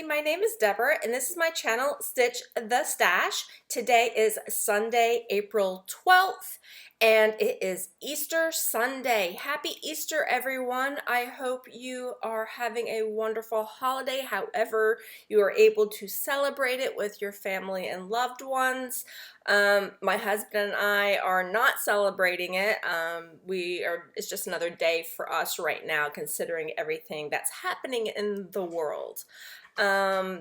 everybody, my name is Deborah and this is my channel Stitch the Stash. Today is Sunday, April 12th and it is Easter Sunday. Happy Easter everyone. I hope you are having a wonderful holiday, however you are able to celebrate it with your family and loved ones. My husband and I are not celebrating it. It's just another day for us right now, considering everything that's happening in the world.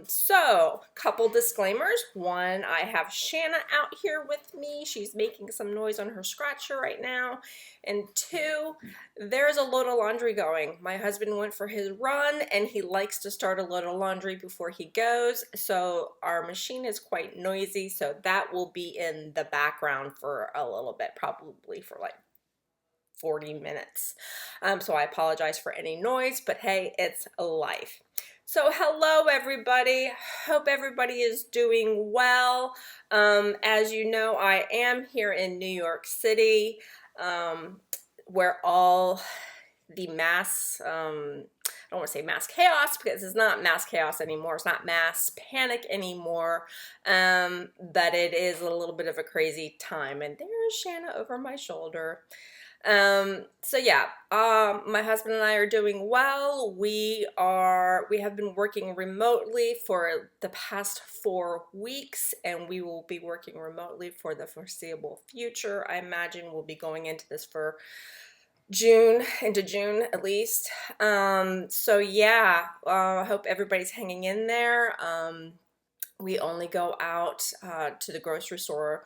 So, couple disclaimers. One, I have Shanna out here with me. She's making some noise on her scratcher right now. And two, there's a load of laundry going. My husband went for his run and he likes to start a load of laundry before he goes. So our machine is quite noisy. So that will be in the background for a little bit, probably for like 40 minutes. So I apologize for any noise, but hey, it's life. So hello everybody, hope everybody is doing well. As you know, I am here in New York City, where all the mass, I don't want to say mass chaos because it's not mass chaos anymore, it's not mass panic anymore, but it is a little bit of a crazy time. And there's Shanna over my shoulder. So yeah, my husband and I are doing well. We have been working remotely for the past 4 weeks, and we will be working remotely for the foreseeable future. I imagine we'll be going into this for into June at least. So yeah, I hope everybody's hanging in there. We only go out to the grocery store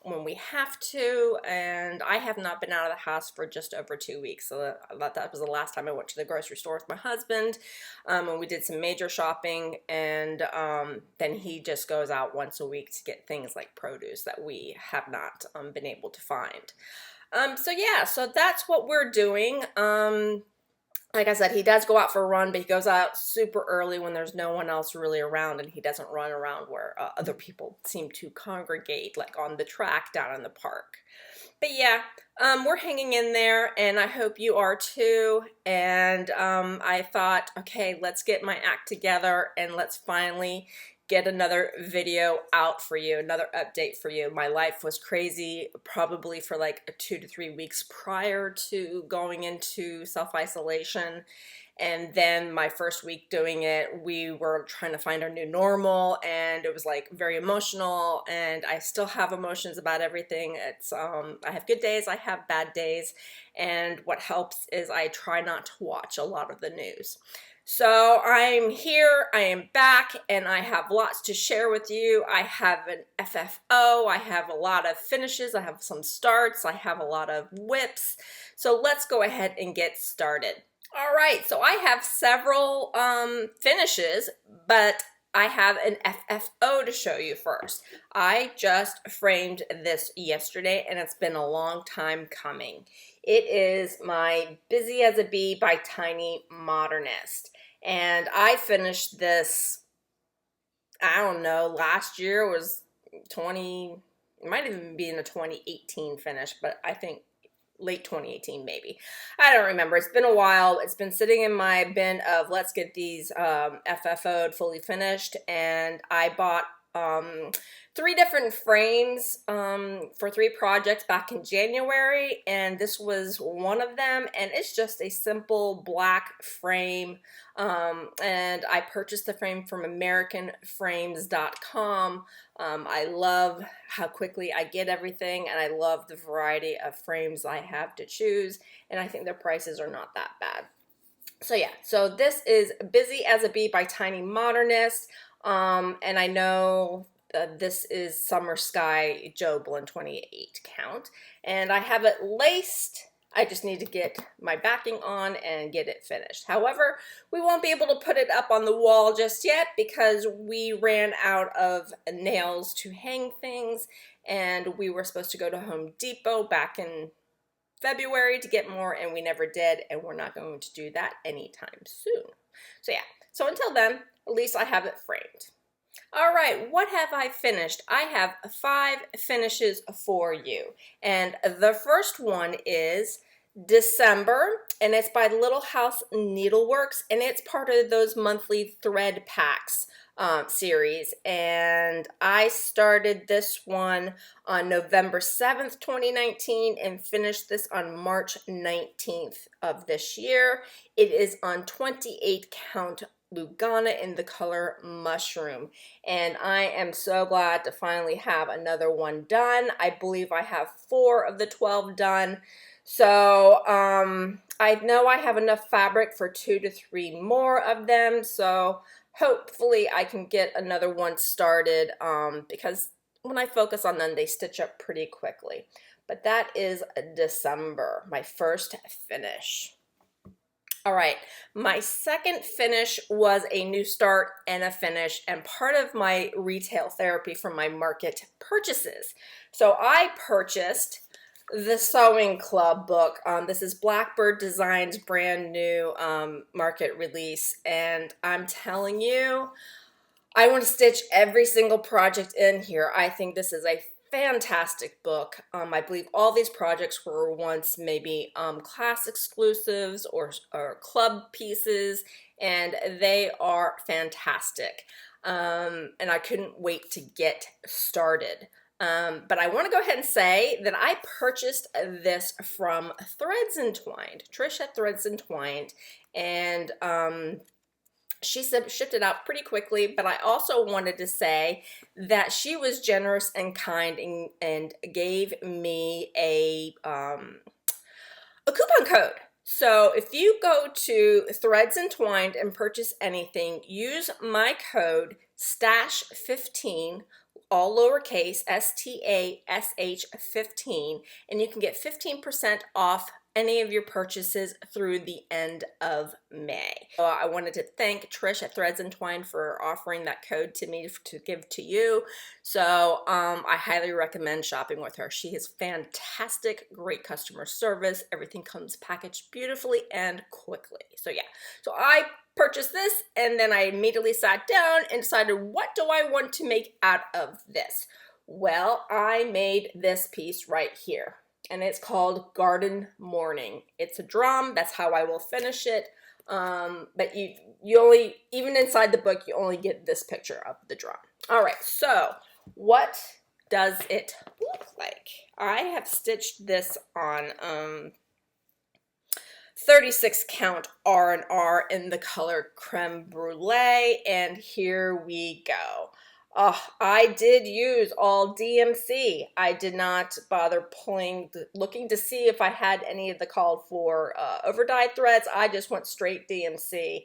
when we have to, and I have not been out of the house for just over 2 weeks. So that was the last time I went to the grocery store with my husband, and we did some major shopping, and then he just goes out once a week to get things like produce that we have not been able to find. So yeah, so that's what we're doing. Like I said, he does go out for a run, but he goes out super early when there's no one else really around, and he doesn't run around where other people seem to congregate, like on the track down in the park. But yeah, we're hanging in there, and I hope you are too. And I thought, okay, let's get my act together, and let's finally get another video out for you, another update for you. My life was crazy probably for like 2 to 3 weeks prior to going into self-isolation. And then my first week doing it, we were trying to find our new normal, and it was like very emotional, and I still have emotions about everything. It's I have good days, I have bad days, and what helps is I try not to watch a lot of the news. So I'm here, I am back, and I have lots to share with you. I have an FFO, I have a lot of finishes, I have some starts, I have a lot of whips. So let's go ahead and get started. All right, so I have several finishes, but I have an FFO to show you first. I just framed this yesterday, and it's been a long time coming. It is my Busy as a Bee by Tiny Modernist. And I finished this, I don't know, last year was it might even be in a 2018 finish, but I think late 2018 maybe. I don't remember. It's been a while. It's been sitting in my bin of let's get these FFO'd fully finished, and I bought 3 different frames for 3 projects back in January, and this was one of them, and it's just a simple black frame, and I purchased the frame from AmericanFrames.com. I love how quickly I get everything, and I love the variety of frames I have to choose, and I think the prices are not that bad. So yeah, so this is Busy as a Bee by Tiny Modernist, and I know this is Summer Sky Joblin 28 count, and I have it laced. I just need to get my backing on and get it finished. However, we won't be able to put it up on the wall just yet because we ran out of nails to hang things, and we were supposed to go to Home Depot back in February to get more, and we never did, and we're not going to do that anytime soon. So yeah, so until then, at least I have it framed. All right, what have I finished? I have 5 finishes for you. And the first one is December. and it's by Little House Needleworks, and it's part of those monthly thread packs series. And I started this one on November 7th, 2019, and finished this on March 19th of this year. It is on 28 count Lugana in the color Mushroom, and I am so glad to finally have another one done. I believe I have 4 of the 12 done, so I know I have enough fabric for 2 to 3 more of them, so hopefully I can get another one started, because when I focus on them, they stitch up pretty quickly. But that is December, my first finish. All right, my second finish was a new start and a finish, and part of my retail therapy from my market purchases. So I purchased the Sewing Club book. This is Blackbird Design's brand new market release, and I'm telling you, I want to stitch every single project in here. I think this is a fantastic book. I believe all these projects were once maybe class exclusives or club pieces, and they are fantastic. And I couldn't wait to get started. But I want to go ahead and say that I purchased this from Threads Entwined, Trish at Threads Entwined, and she shipped it out pretty quickly. But I also wanted to say that she was generous and kind and gave me a coupon code. So if you go to Threads Entwined and purchase anything, use my code STASH15, all lowercase, STASH 15, and you can get 15% off any of your purchases through the end of May. So I wanted to thank Trish at Threads Entwined for offering that code to me to give to you. So I highly recommend shopping with her. She has fantastic, great customer service. Everything comes packaged beautifully and quickly. So yeah, so I purchased this, and then I immediately sat down and decided, what do I want to make out of this? Well, I made this piece right here, and it's called Garden Morning. It's a drum. That's how I will finish it. But you only, even inside the book, you only get this picture of the drum. All right, so what does it look like? I have stitched this on 36 count R&R in the color Creme Brulee, and here we go. I did use all DMC. I did not bother looking to see if I had any of the called for overdyed threads. I just went straight DMC,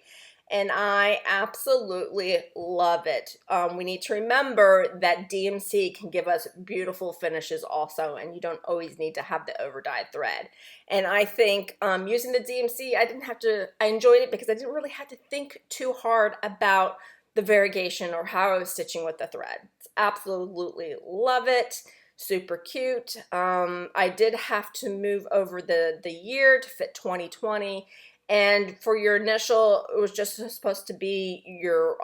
and I absolutely love it. We need to remember that DMC can give us beautiful finishes also, and you don't always need to have the overdyed thread. And I think using the DMC, I enjoyed it because I didn't really have to think too hard about the variegation or how I was stitching with the thread. Absolutely love it. Super cute. I did have to move over the year to fit 2020. And for your initial, it was just supposed to be your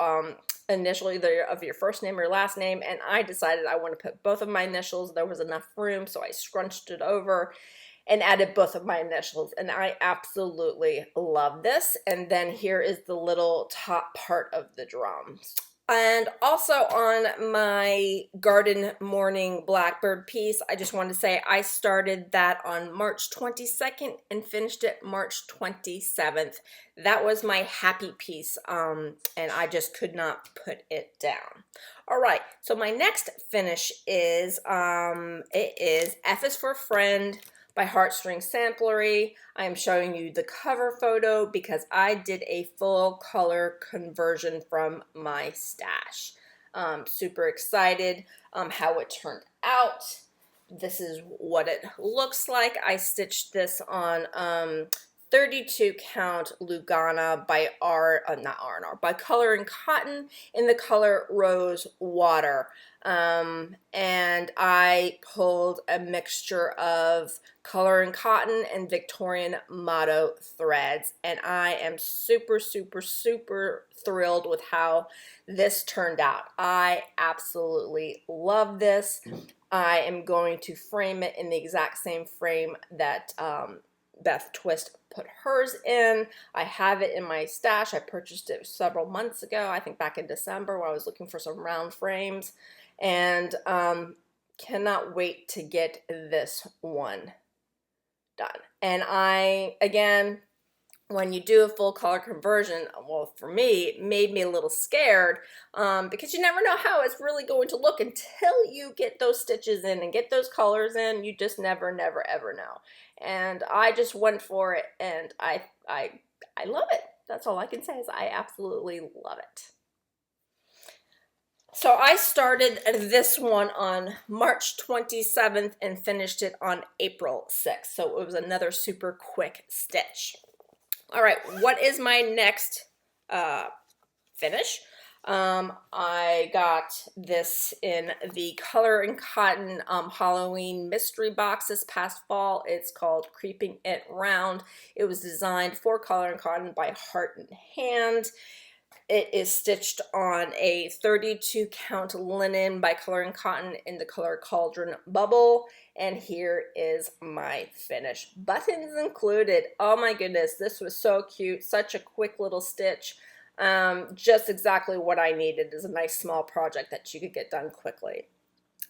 initial, either of your first name or last name. And I decided I want to put both of my initials. There was enough room, so I scrunched it over and added both of my initials, and I absolutely love this. And then here is the little top part of the drum. And also on my Garden Morning Blackbird piece, I just wanted to say I started that on March 22nd and finished it March 27th. That was my happy piece, and I just could not put it down. All right, so my next finish is, it is F is for Friend by Heartstring Samplery. I am showing you the cover photo because I did a full color conversion from my stash. Super excited how it turned out. This is what it looks like. I stitched this on 32 count Lugana by by Color and Cotton in the color Rose Water. And I pulled a mixture of Color and Cotton and Victorian Motto threads, and I am super, super, super thrilled with how this turned out. I absolutely love this. I am going to frame it in the exact same frame that Beth Twist put hers in. I have it in my stash. I purchased it several months ago, I think back in December when I was looking for some round frames, and cannot wait to get this one done. And again, when you do a full color conversion, well, for me, it made me a little scared because you never know how it's really going to look until you get those stitches in and get those colors in. You just never, ever know. And I just went for it, and I love it. That's all I can say is I absolutely love it. So I started this one on March 27th and finished it on April 6th. So it was another super quick stitch. All right, what is my next finish? I got this in the Color and Cotton Halloween mystery box this past fall. It's called Creeping It Round. It was designed for Color and Cotton by Heart and Hand. It is stitched on a 32 count linen by Color and Cotton in the color Cauldron Bubble. And here is my finish. Buttons included. Oh my goodness, this was so cute. Such a quick little stitch. Just exactly what I needed is a nice small project that you could get done quickly.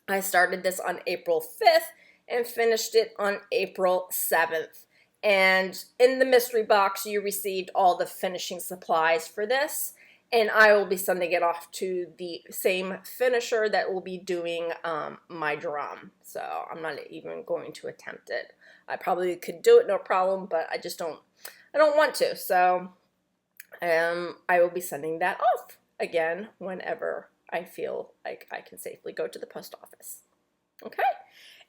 I started this on April 5th and finished it on April 7th. And in the mystery box, you received all the finishing supplies for this. And I will be sending it off to the same finisher that will be doing my drum. So I'm not even going to attempt it. I probably could do it, no problem, but I don't want to. So I will be sending that off again whenever I feel like I can safely go to the post office. Okay.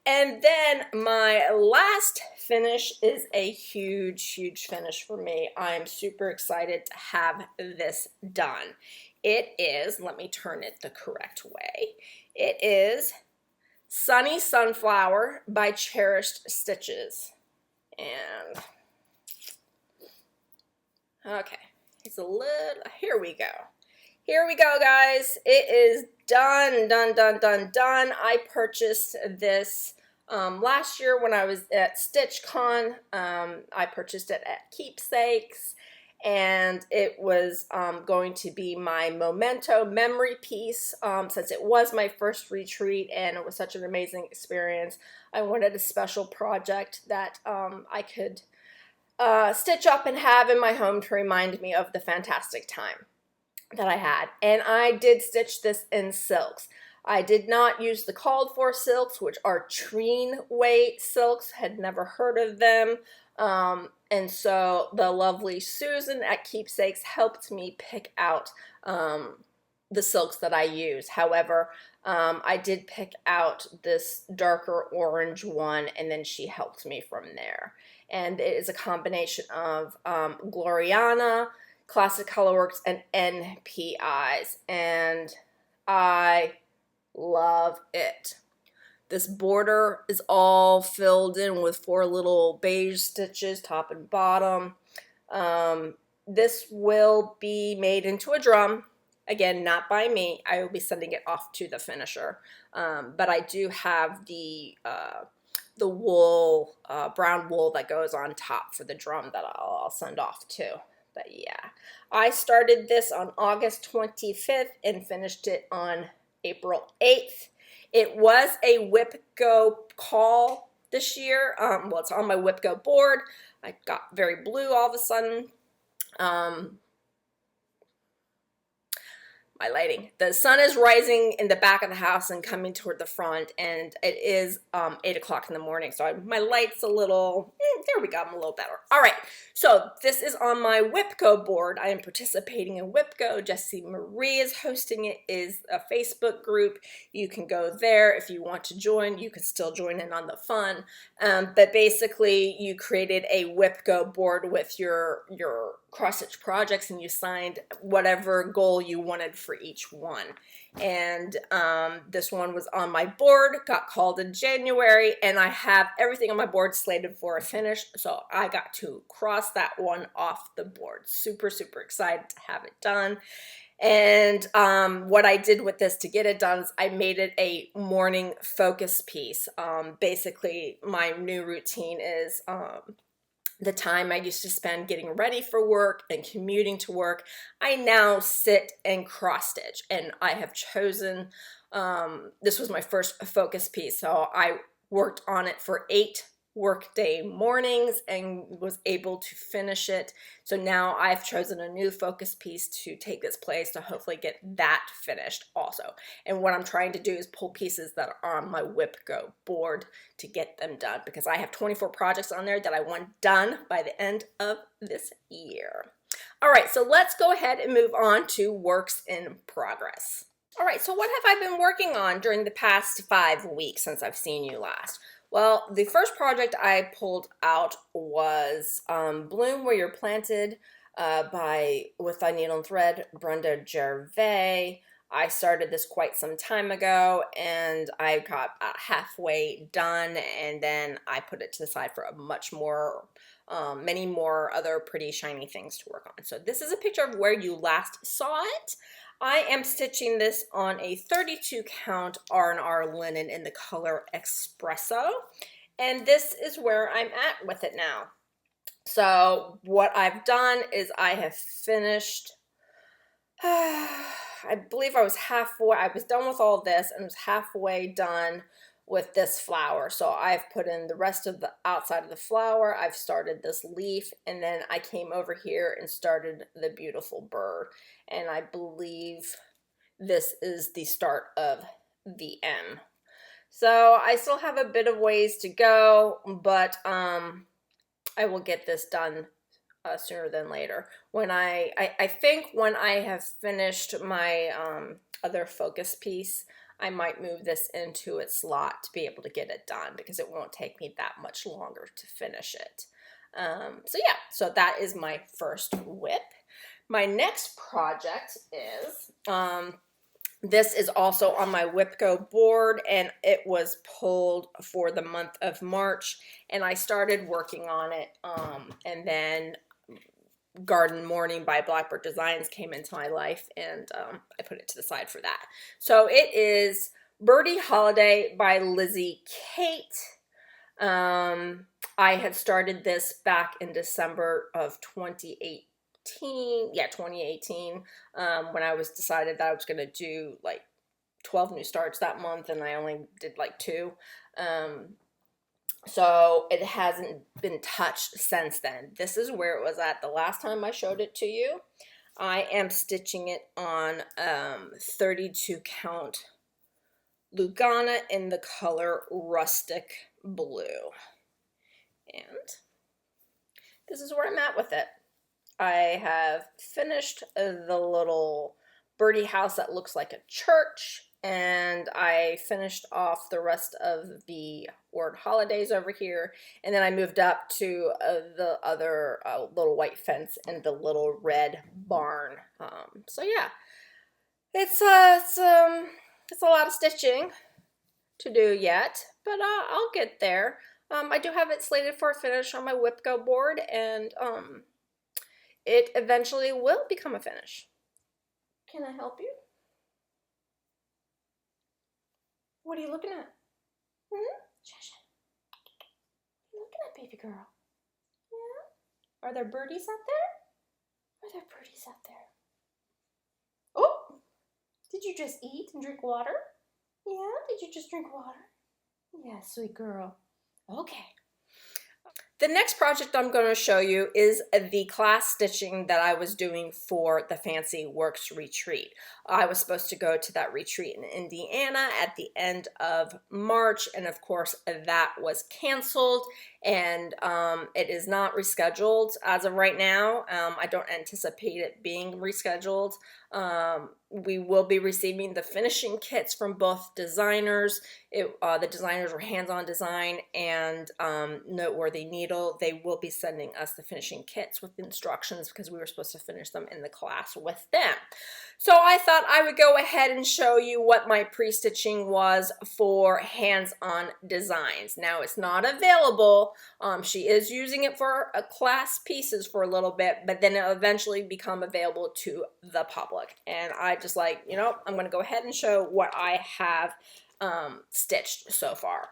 And then my last finish is a huge finish for me. I'm super excited to have this done. It is, let me turn it the correct way. It is Sunny Sunflower by Cherished Stitches. And, okay, it's a little, here we go. Here we go, guys. It is done. I purchased this last year when I was at StitchCon. I purchased it at Keepsakes, and it was going to be my memento memory piece since it was my first retreat and it was such an amazing experience. I wanted a special project that I could stitch up and have in my home to remind me of the fantastic time that I had. And I did stitch this in silks. I did not use the called for silks, which are Treen weight silks. Had never heard of them. And so the lovely Susan at Keepsakes helped me pick out the silks that I use. However, I did pick out this darker orange one, and then she helped me from there. And it is a combination of Gloriana, Classic Colorworks, and NPIs, and I love it. This border is all filled in with 4 little beige stitches, top and bottom. This will be made into a drum. Again, not by me. I will be sending it off to the finisher. But I do have the wool, brown wool that goes on top for the drum that I'll send off too. But yeah, I started this on August 25th and finished it on April 8th. It was a WhipGo call this year. Well, it's on my WhipGo board. I got very blue all of a sudden. My lighting. The sun is rising in the back of the house and coming toward the front, and it is 8 o'clock in the morning, so my light's a little, there we go, I'm a little better. All right, so this is on my WhipGo board. I am participating in WhipGo. Jessie Marie is hosting it. Is a Facebook group. You can go there if you want to join. You can still join in on the fun, but basically you created a WhipGo board with your cross-stitch projects, and you signed whatever goal you wanted for each one. And this one was on my board, got called in January, and I have everything on my board slated for a finish, so I got to cross that one off the board. Super excited to have it done. And what I did with this to get it done is I made it a morning focus piece. Basically, my new routine is the time I used to spend getting ready for work and commuting to work, I now sit and cross stitch. And I have chosen, this was my first focus piece, so I worked on it for 8 workday mornings and was able to finish it. So now I've chosen a new focus piece to take its place to hopefully get that finished also. And what I'm trying to do is pull pieces that are on my Whip Go board to get them done, because I have 24 projects on there that I want done by the end of this year. All right, so let's go ahead and move on to works in progress. All right, so what have I been working on during the past 5 weeks since I've seen you last? Well, the first project I pulled out was Bloom Where You're Planted with a needle and thread, Brenda Gervais. I started this quite some time ago, and I got about halfway done, and then I put it to the side for a much more, many more other pretty shiny things to work on. So this is a picture of where you last saw it. I am stitching this on a 32 count R&R linen in the color Espresso, and this is where I'm at with it now. So what I've done is I have finished, I believe I was done with all this and was halfway done with this flower. So I've put in the rest of the outside of the flower. I've started this leaf, and then I came over here and started the beautiful bird. And I believe this is the start of the M. So I still have a bit of ways to go, but I will get this done sooner than later. When I think when I have finished my other focus piece, I might move this into its slot to be able to get it done, because it won't take me that much longer to finish it. So yeah, so that is my first whip. My next project is, this is also on my Whip Go board, and it was pulled for the month of March, and I started working on it, and then Garden Morning by Blackbird Designs came into my life, and I put it to the side for that. So it is Birdie Holiday by Lizzie Kate. I had started this back in December of 2018. Yeah, 2018, when I was decided that I was going to do like 12 new starts that month, and I only did like 2. So it hasn't been touched since then. This is where it was at the last time I showed it to you. I am stitching it on 32 count Lugana in the color Rustic Blue. And this is where I'm at with it. I have finished the little birdie house that looks like a church, and I finished off the rest of the word holidays over here, and then I moved up to the other little white fence and the little red barn. So yeah, it's a lot of stitching to do yet, but I'll get there. I do have it slated for a finish on my Whip Go board, and it eventually will become a finish. Can I help you? What are you looking at? Shush. What are you looking at, baby girl? Yeah? Are there birdies out there? Are there birdies out there? Oh! Did you just eat and drink water? Yeah? Did you just drink water? Yeah, sweet girl. Okay. The next project I'm going to show you is the class stitching that I was doing for the Fancy Works retreat. I was supposed to go to that retreat in Indiana at the end of March, and of course that was canceled, and it is not rescheduled as of right now. I don't anticipate it being rescheduled. We will be receiving the finishing kits from both designers. The designers were Hands-On Design and Noteworthy Needle. They will be sending us the finishing kits with instructions, because we were supposed to finish them in the class with them. So I thought I would go ahead and show you what my pre-stitching was for Hands-On Designs. Now it's not available. She is using it for class pieces for a little bit, but then it'll eventually become available to the public. And I just like, you know, I'm going to go ahead and show what I have stitched so far.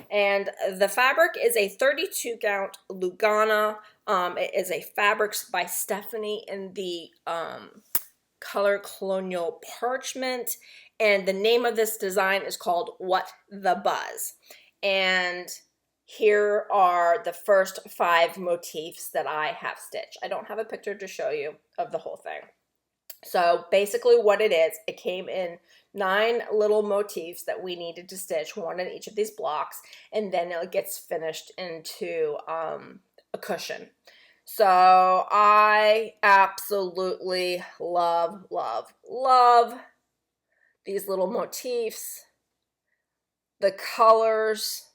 And the fabric is a 32 count Lugana. It is a fabric by Stephanie in the color Colonial Parchment, and the name of this design is called What the Buzz. And here are the first 5 motifs that I have stitched. I don't have a picture to show you of the whole thing. So basically what it is, it came in 9 little motifs that we needed to stitch, 1 in each of these blocks, and then it gets finished into a cushion. So I absolutely love, love, love these little motifs, the colors.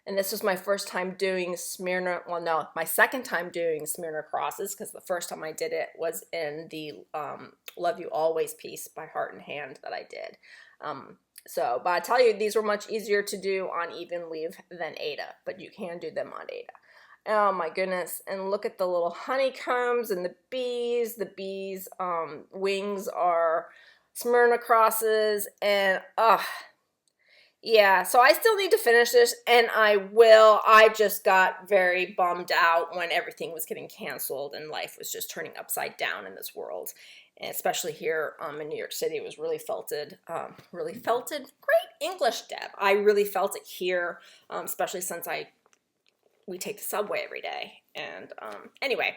And this was my first time doing Smyrna, well no, my second time doing Smyrna crosses, because the first time I did it was in the Love You Always piece by Heart and Hand that I did. But I tell you, these were much easier to do on even weave than Aida, but you can do them on Aida. Oh my goodness, and look at the little honeycombs and the bees. The bees' wings are Smyrna crosses, and yeah, so I still need to finish this, and I will. I just got very bummed out when everything was getting canceled and life was just turning upside down in this world. And especially here in New York City, it was really felted. Really felted. Great English, Deb. I really felt it here, especially since we take the subway every day. And anyway,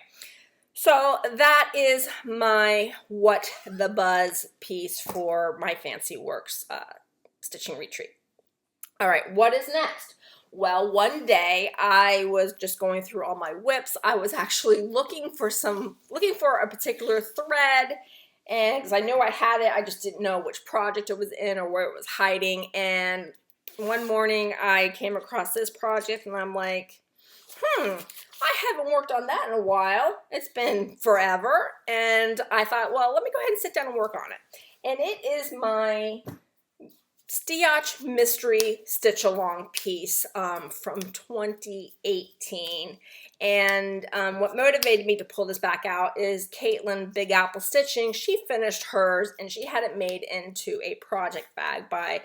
so that is my What the Buzz piece for my Fancy Works stitching retreat. All right, what is next? Well, one day I was just going through all my whips. I was actually looking for a particular thread, and because I knew I had it, I just didn't know which project it was in or where it was hiding. And one morning I came across this project, and I'm like, I haven't worked on that in a while. It's been forever. And I thought, well, let me go ahead and sit down and work on it. And it is my Steotchalong Mystery Stitch Along piece from 2018. And what motivated me to pull this back out is Caitlin Big Apple Stitching. She finished hers and she had it made into a project bag by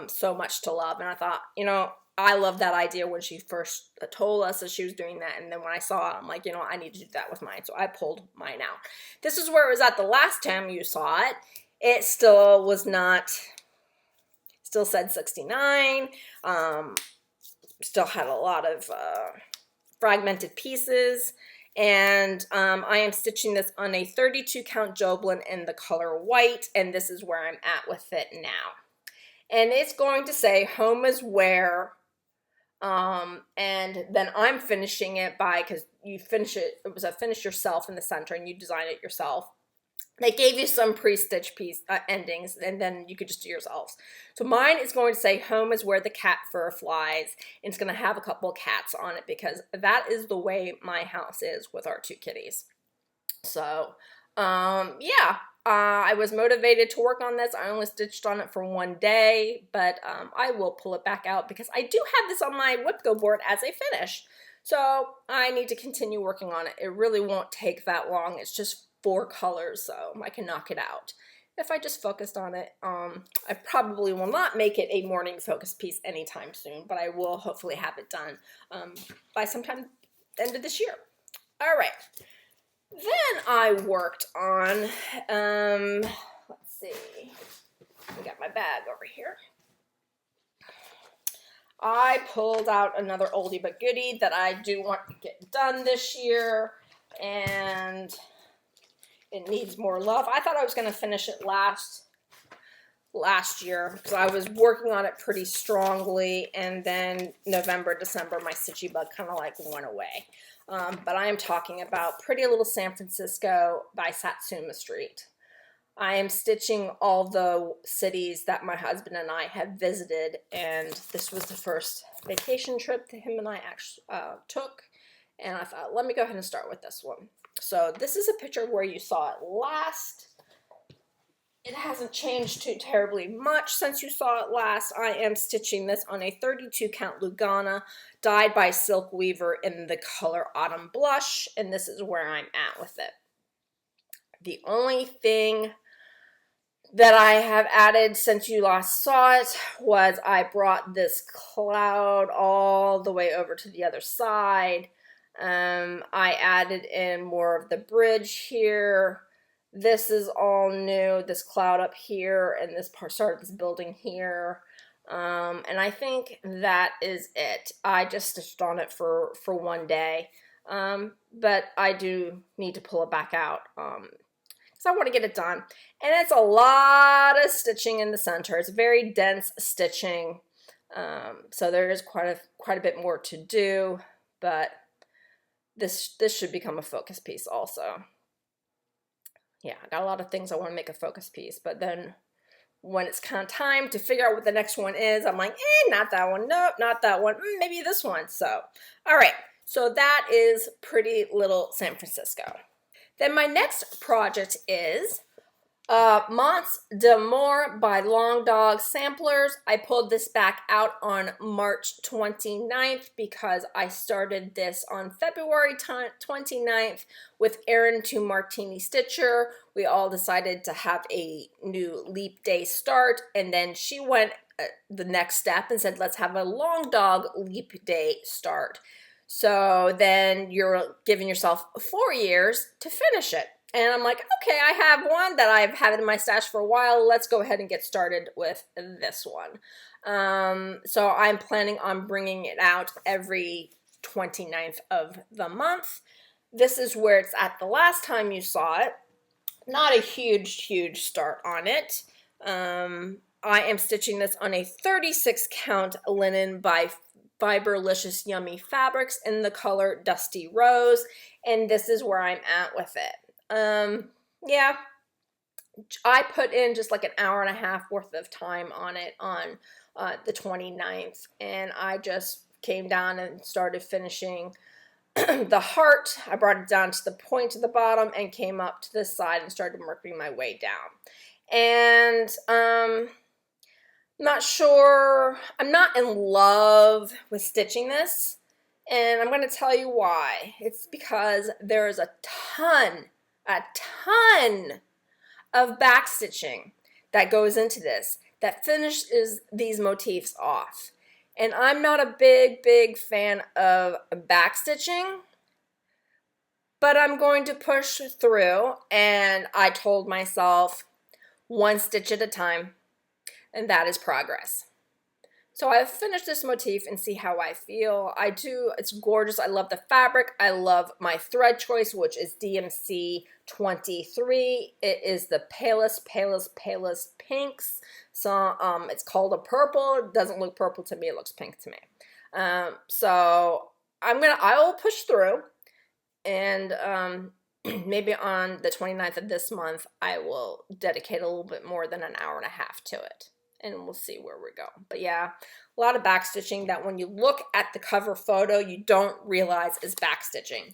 So Much to Love. And I thought, you know, I love that idea when she first told us that she was doing that. And then when I saw it, I'm like, you know, I need to do that with mine. So I pulled mine out. This is where it was at the last time you saw it. It still was not... Still said 69, still had a lot of fragmented pieces, and I am stitching this on a 32 count Joblin in the color white, and this is where I'm at with it now. And it's going to say home is where, and then I'm finishing it by, because you finish it, it was a finish yourself in the center and you design it yourself. They gave you some pre-stitch piece endings, and then you could just do yourselves. So mine is going to say home is where the cat fur flies, and it's going to have a couple cats on it because that is the way my house is with our 2 kitties. So yeah, I was motivated to work on this. I only stitched on it for 1 day, but I will pull it back out because I do have this on my whip go board as a finish. So I need to continue working on it. It really won't take that long. It's just 4 colors, so I can knock it out. If I just focused on it, I probably will not make it a morning focus piece anytime soon, but I will hopefully have it done by sometime end of this year. All right. Then I worked on, let's see, I got my bag over here. I pulled out another oldie but goodie that I do want to get done this year, and it needs more love. I thought I was going to finish it last year because I was working on it pretty strongly, and then November, December, my stitchy bug kind of like went away. But I am talking about Pretty Little San Francisco by Satsuma Street. I am stitching all the cities that my husband and I have visited, and this was the first vacation trip that him and I actually took, and I thought, let me go ahead and start with this one. So this is a picture where you saw it last. It hasn't changed too terribly much since you saw it last. I am stitching this on a 32 count Lugana dyed by Silk Weaver in the color Autumn Blush, and this is where I'm at with it. The only thing that I have added since you last saw it was I brought this cloud all the way over to the other side. I added in more of the bridge here. This is all new, this cloud up here and this part of this building here. And I think that is it. I just stitched on it for one day. But I do need to pull it back out. So I want to get it done. And it's a lot of stitching in the center. It's very dense stitching. So there is quite a bit more to do, but this should become a focus piece also. Yeah, I got a lot of things I want to make a focus piece, but then when it's kind of time to figure out what the next one is, I'm like, not that one. Nope, not that one. Maybe this one. So, all right. So that is Pretty Little San Francisco. Then my next project is Mots d'Amour by Long Dog Samplers. I pulled this back out on March 29th because I started this on February 29th with Erin to Martini Stitcher. We all decided to have a new leap day start, and then she went the next step and said, let's have a Long Dog leap day start. So then you're giving yourself 4 years to finish it. And I'm like, okay, I have one that I've had in my stash for a while. Let's go ahead and get started with this one. So I'm planning on bringing it out every 29th of the month. This is where it's at the last time you saw it. Not a huge start on it. I am stitching this on a 36 count linen by Fiberlicious Yummy Fabrics in the color Dusty Rose, and this is where I'm at with it. Yeah, I put in just like an hour and a half worth of time on it on the 29th, and I just came down and started finishing the heart. I brought it down to the point at the bottom and came up to this side and started working my way down. And not sure, I'm not in love with stitching this, and I'm going to tell you why. It's because there is a ton of back stitching that goes into this that finishes these motifs off. And I'm not a big fan of back stitching, but I'm going to push through, and I told myself one stitch at a time. And that is progress. So I've finished this motif and see how I feel. I do, it's gorgeous. I love the fabric. I love my thread choice, which is DMC 23. It is the palest pinks. So it's called a purple. It doesn't look purple to me. It looks pink to me. So I will push through, and maybe on the 29th of this month, I will dedicate a little bit more than an hour and a half to it. And we'll see where we go. But yeah, a lot of back stitching that when you look at the cover photo, you don't realize is back stitching.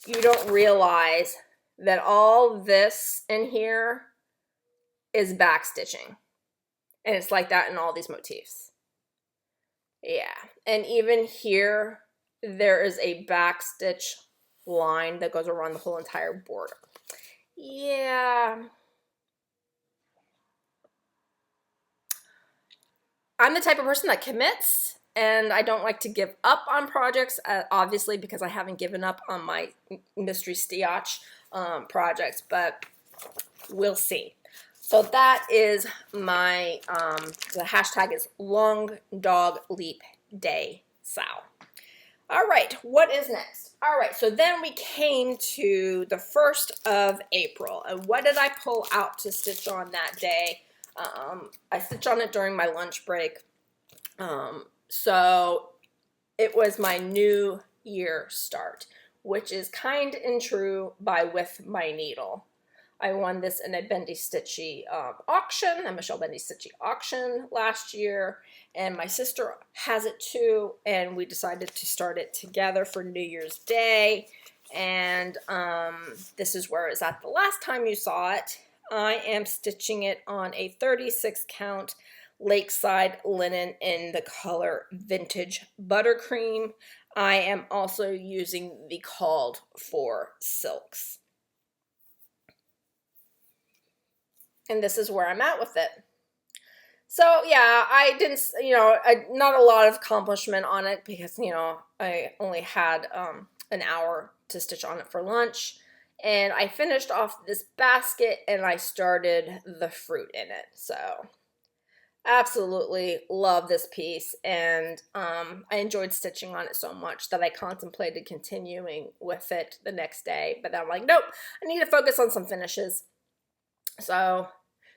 You don't realize that all this in here is back stitching. And it's like that in all these motifs. Yeah, and even here, there is a back stitch line that goes around the whole entire border. Yeah. I'm the type of person that commits, and I don't like to give up on projects, obviously, because I haven't given up on my Mystery Steotch projects, but we'll see. So that is my, the hashtag is Long Dog Leap Day Sal. All right, what is next? All right, so then we came to the 1st of April, and what did I pull out to stitch on that day? I stitched on it during my lunch break. So it was my New Year start, which is Kind and True by With My Needle. I won this in a Bendy Stitchy auction, a Michelle Bendy Stitchy auction last year, and my sister has it too, and we decided to start it together for New Year's Day, and this is where it's at the last time you saw it. I am stitching it on a 36 count Lakeside linen in the color Vintage Buttercream. I am also using the Called For silks. and this is where I'm at with it. So yeah, I didn't, not a lot of accomplishment on it because, I only had an hour to stitch on it for lunch. And I finished off this basket and I started the fruit in it. So absolutely love this piece, and I enjoyed stitching on it so much that I contemplated continuing with it the next day. But I'm like, nope, I need to focus on some finishes. So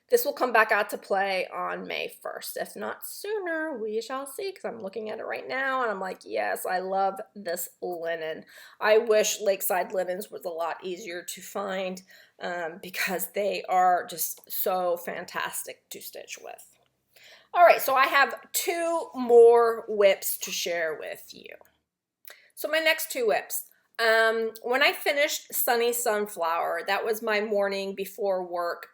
this will come back out to play on May 1st, if not sooner. We shall see, because I'm looking at it right now, and I'm like, yes, I love this linen. I wish Lakeside linens was a lot easier to find because they are just so fantastic to stitch with. All right, so I have 2 more whips to share with you. So my next 2 whips. When I finished Sunny Sunflower, that was my morning before work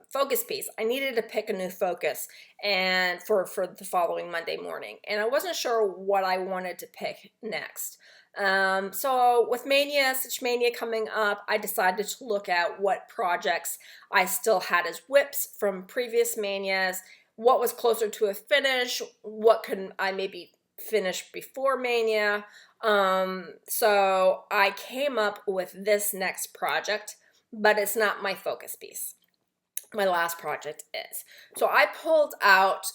focus piece. I needed to pick a new focus and for the following Monday morning, and I wasn't sure what I wanted to pick next. So with Stitch Mania coming up, I decided to look at what projects I still had as whips from previous manias, what was closer to a finish, what could I maybe finish before Mania. So I came up with this next project, but it's not my focus piece. My last project is. So I pulled out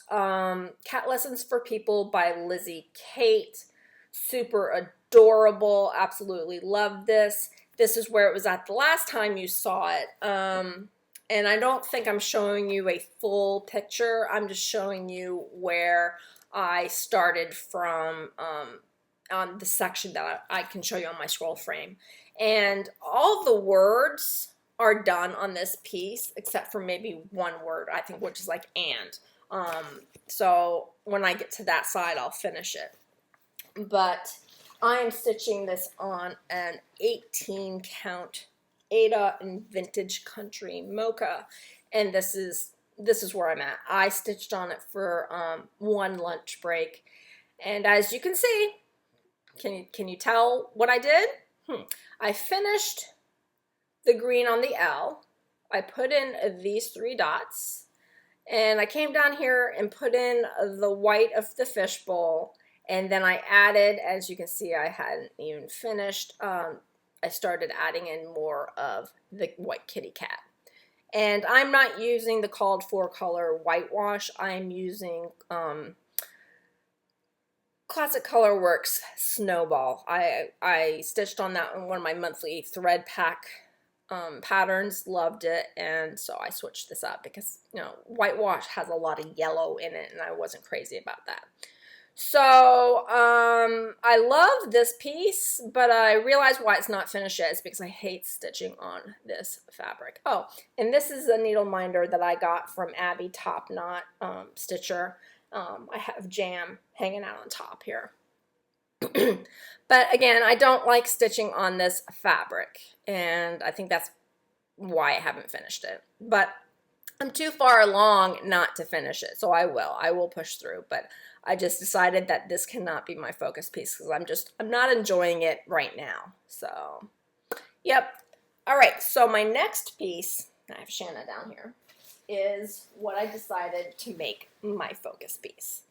Cat Lessons for People by Lizzie Kate. Super adorable. Absolutely love this. This is where it was at the last time you saw it. And I don't think I'm showing you a full picture. I'm just showing you where I started from on the section that I can show you on my scroll frame. And all the words are done on this piece, except for maybe one word, I think, which is like and. So when I get to that side, I'll finish it. But I'm stitching this on an 18 count Ada and Vintage Country Mocha, and this is where I'm at. I stitched on it for 1 lunch break, and as you can see, can you tell what I did? I finished the green on the L. I put in these 3 dots, and I came down here and put in the white of the fishbowl, and then I added, as you can see, I hadn't even finished, I started adding in more of the white kitty cat. And I'm not using the called for color whitewash. I'm using Classic Colorworks Snowball. I stitched on that in one of my monthly thread pack patterns, loved it, and so I switched this up because, whitewash has a lot of yellow in it, and I wasn't crazy about that. So I love this piece, but I realize why it's not finished yet is because I hate stitching on this fabric. Oh, and this is a needle minder that I got from Abby Top Knot Stitcher. I have jam hanging out on top here. But again, I don't like stitching on this fabric, and I think that's why I haven't finished it. But I'm too far along not to finish it, so I will push through. But I just decided that this cannot be my focus piece because I'm not enjoying it right now. So, yep. All right, so my next piece, I have Shanna down here, is what I decided to make my focus piece.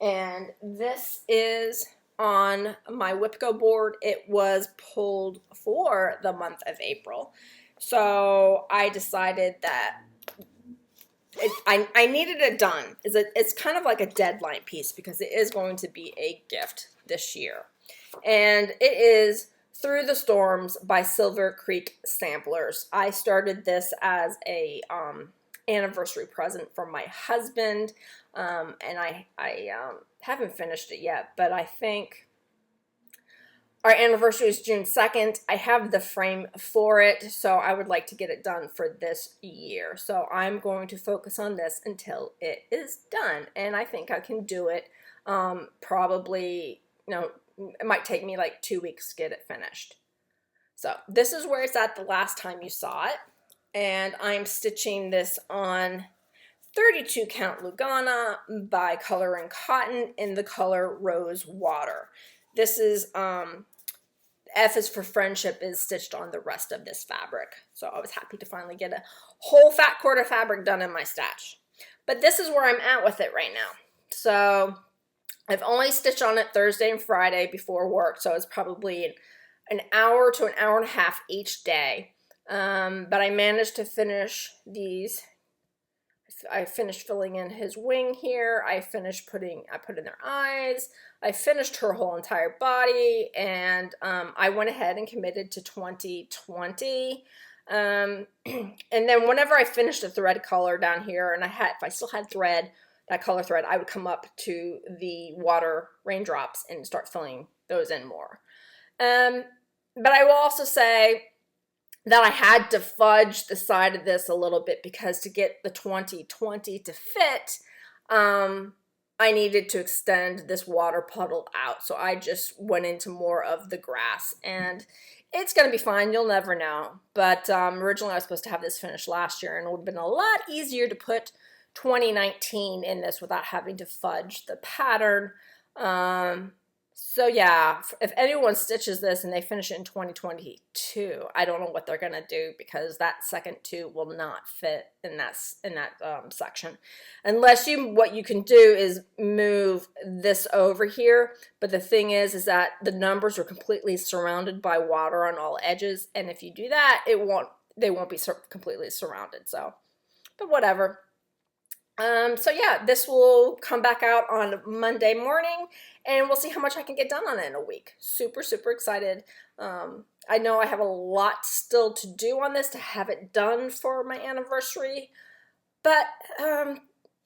And this is on my Whipco board. It was pulled for the month of April. So I decided that I needed it done. It's kind of like a deadline piece because it is going to be a gift this year. And it is Through the Storms by Silver Creek Samplers. I started this as a anniversary present from my husband, and I haven't finished it yet, but I think our anniversary is June 2nd. I have the frame for it, so I would like to get it done for this year. So I'm going to focus on this until it is done, and I think I can do it. Probably, it might take me like 2 weeks to get it finished. So this is where it's at the last time you saw it, and I'm stitching this on 32 count Lugana by Color and Cotton in the color Rose Water. This is F is for friendship is stitched on the rest of this fabric. So I was happy to finally get a whole fat cord of fabric done in my stash. But this is where I'm at with it right now. So I've only stitched on it Thursday and Friday before work, so it's probably an hour to an hour and a half each day. But I managed to finish these. I finished filling in his wing here. I put in their eyes. I finished her whole entire body, and I went ahead and committed to 2020. And then whenever I finished a thread color down here, and if I still had thread, that color thread, I would come up to the water raindrops and start filling those in more. But I will also say that I had to fudge the side of this a little bit because to get the 2020 to fit, I needed to extend this water puddle out. So I just went into more of the grass, and it's going to be fine. You'll never know. But originally I was supposed to have this finished last year, and it would have been a lot easier to put 2019 in this without having to fudge the pattern. So yeah, if anyone stitches this and they finish it in 2022, I don't know what they're gonna do, because that second two will not fit in that section, unless what you can do is move this over here. But the thing is that the numbers are completely surrounded by water on all edges, and if you do that, they won't be completely surrounded. So, but whatever. So yeah, this will come back out on Monday morning, and we'll see how much I can get done on it in a week. Super, super excited. I know I have a lot still to do on this to have it done for my anniversary, but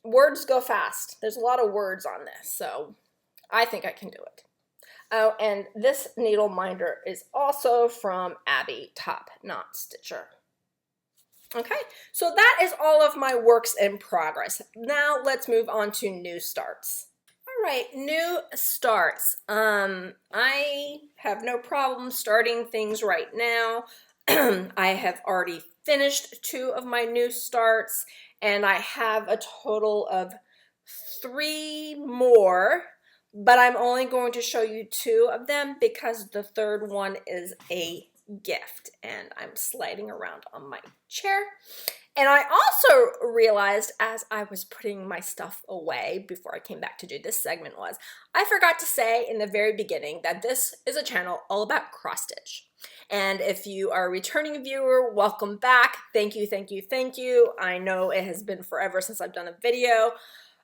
words go fast. There's a lot of words on this, so I think I can do it. Oh, and this needle minder is also from Abby Top Knot Stitcher. Okay, so that is all of my works in progress. Now let's move on to new starts. All right, new starts. I have no problem starting things right now. I have already finished 2 of my new starts, and I have a total of 3 more, but I'm only going to show you 2 of them because the third one is a gift, and I'm sliding around on my chair. And I also realized as I was putting my stuff away before I came back to do this segment I forgot to say in the very beginning that this is a channel all about cross stitch. And if you are a returning viewer, welcome back. Thank you, thank you, thank you. I know it has been forever since I've done a video.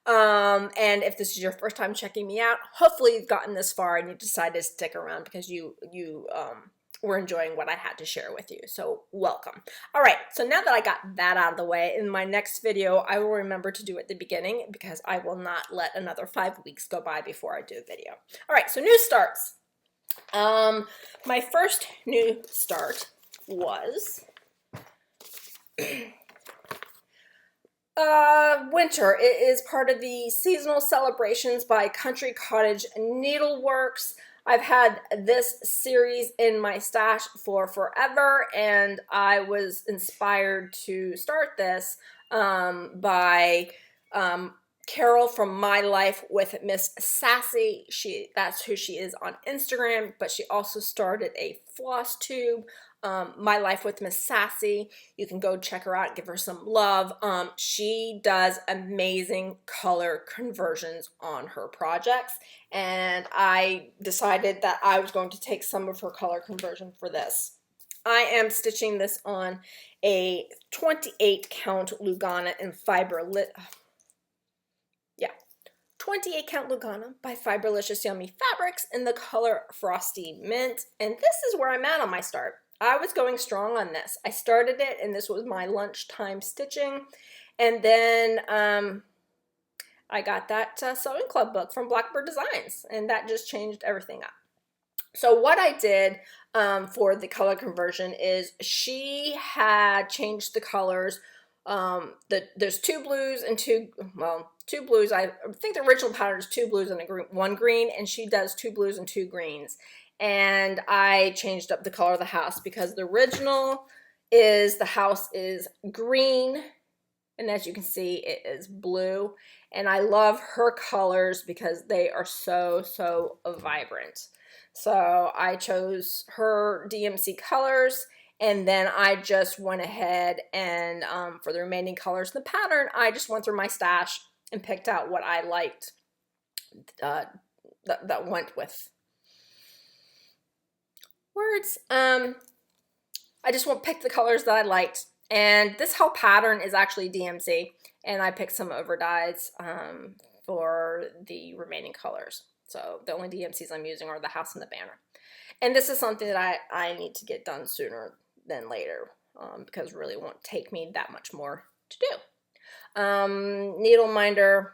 And if this is your first time checking me out, hopefully you've gotten this far and you decided to stick around because you were enjoying what I had to share with you. So welcome. All right, so now that I got that out of the way, in my next video, I will remember to do it at the beginning because I will not let another 5 weeks go by before I do a video. All right, so new starts. My first new start was winter. It is part of the seasonal celebrations by Country Cottage Needleworks. I've had this series in my stash for forever, and I was inspired to start this by Carol from My Life with Miss Sassy. That's who she is on Instagram, but she also started a FlossTube, My Life with Miss Sassy. You can go check her out, give her some love. She does amazing color conversions on her projects, and I decided that I was going to take some of her color conversion for this. I am stitching this on a 28 count Lugana in 28 count Lugana by Fiberlicious Yummy Fabrics in the color Frosty Mint, and this is where I'm at on my start. I was going strong on this. I started it, and this was my lunchtime stitching, and then I got that sewing club book from Blackbird Designs, and that just changed everything up. So what I did for the color conversion is she had changed the colors. There's 2 blues and 2 blues. I think the original pattern is 2 blues and 1 green, and she does 2 blues and 2 greens. And I changed up the color of the house because the original is the house is green, and as you can see, it is blue. And I love her colors because they are so, so vibrant. So I chose her DMC colors, and then I just went ahead and for the remaining colors in the pattern, I just went through my stash and picked out what I liked that went with words. I just won't pick the colors that I liked. And this whole pattern is actually DMC, and I picked some over dyes for the remaining colors. So the only DMCs I'm using are the house and the banner. And this is something that I need to get done sooner than later because it really won't take me that much more to do. Needle minder,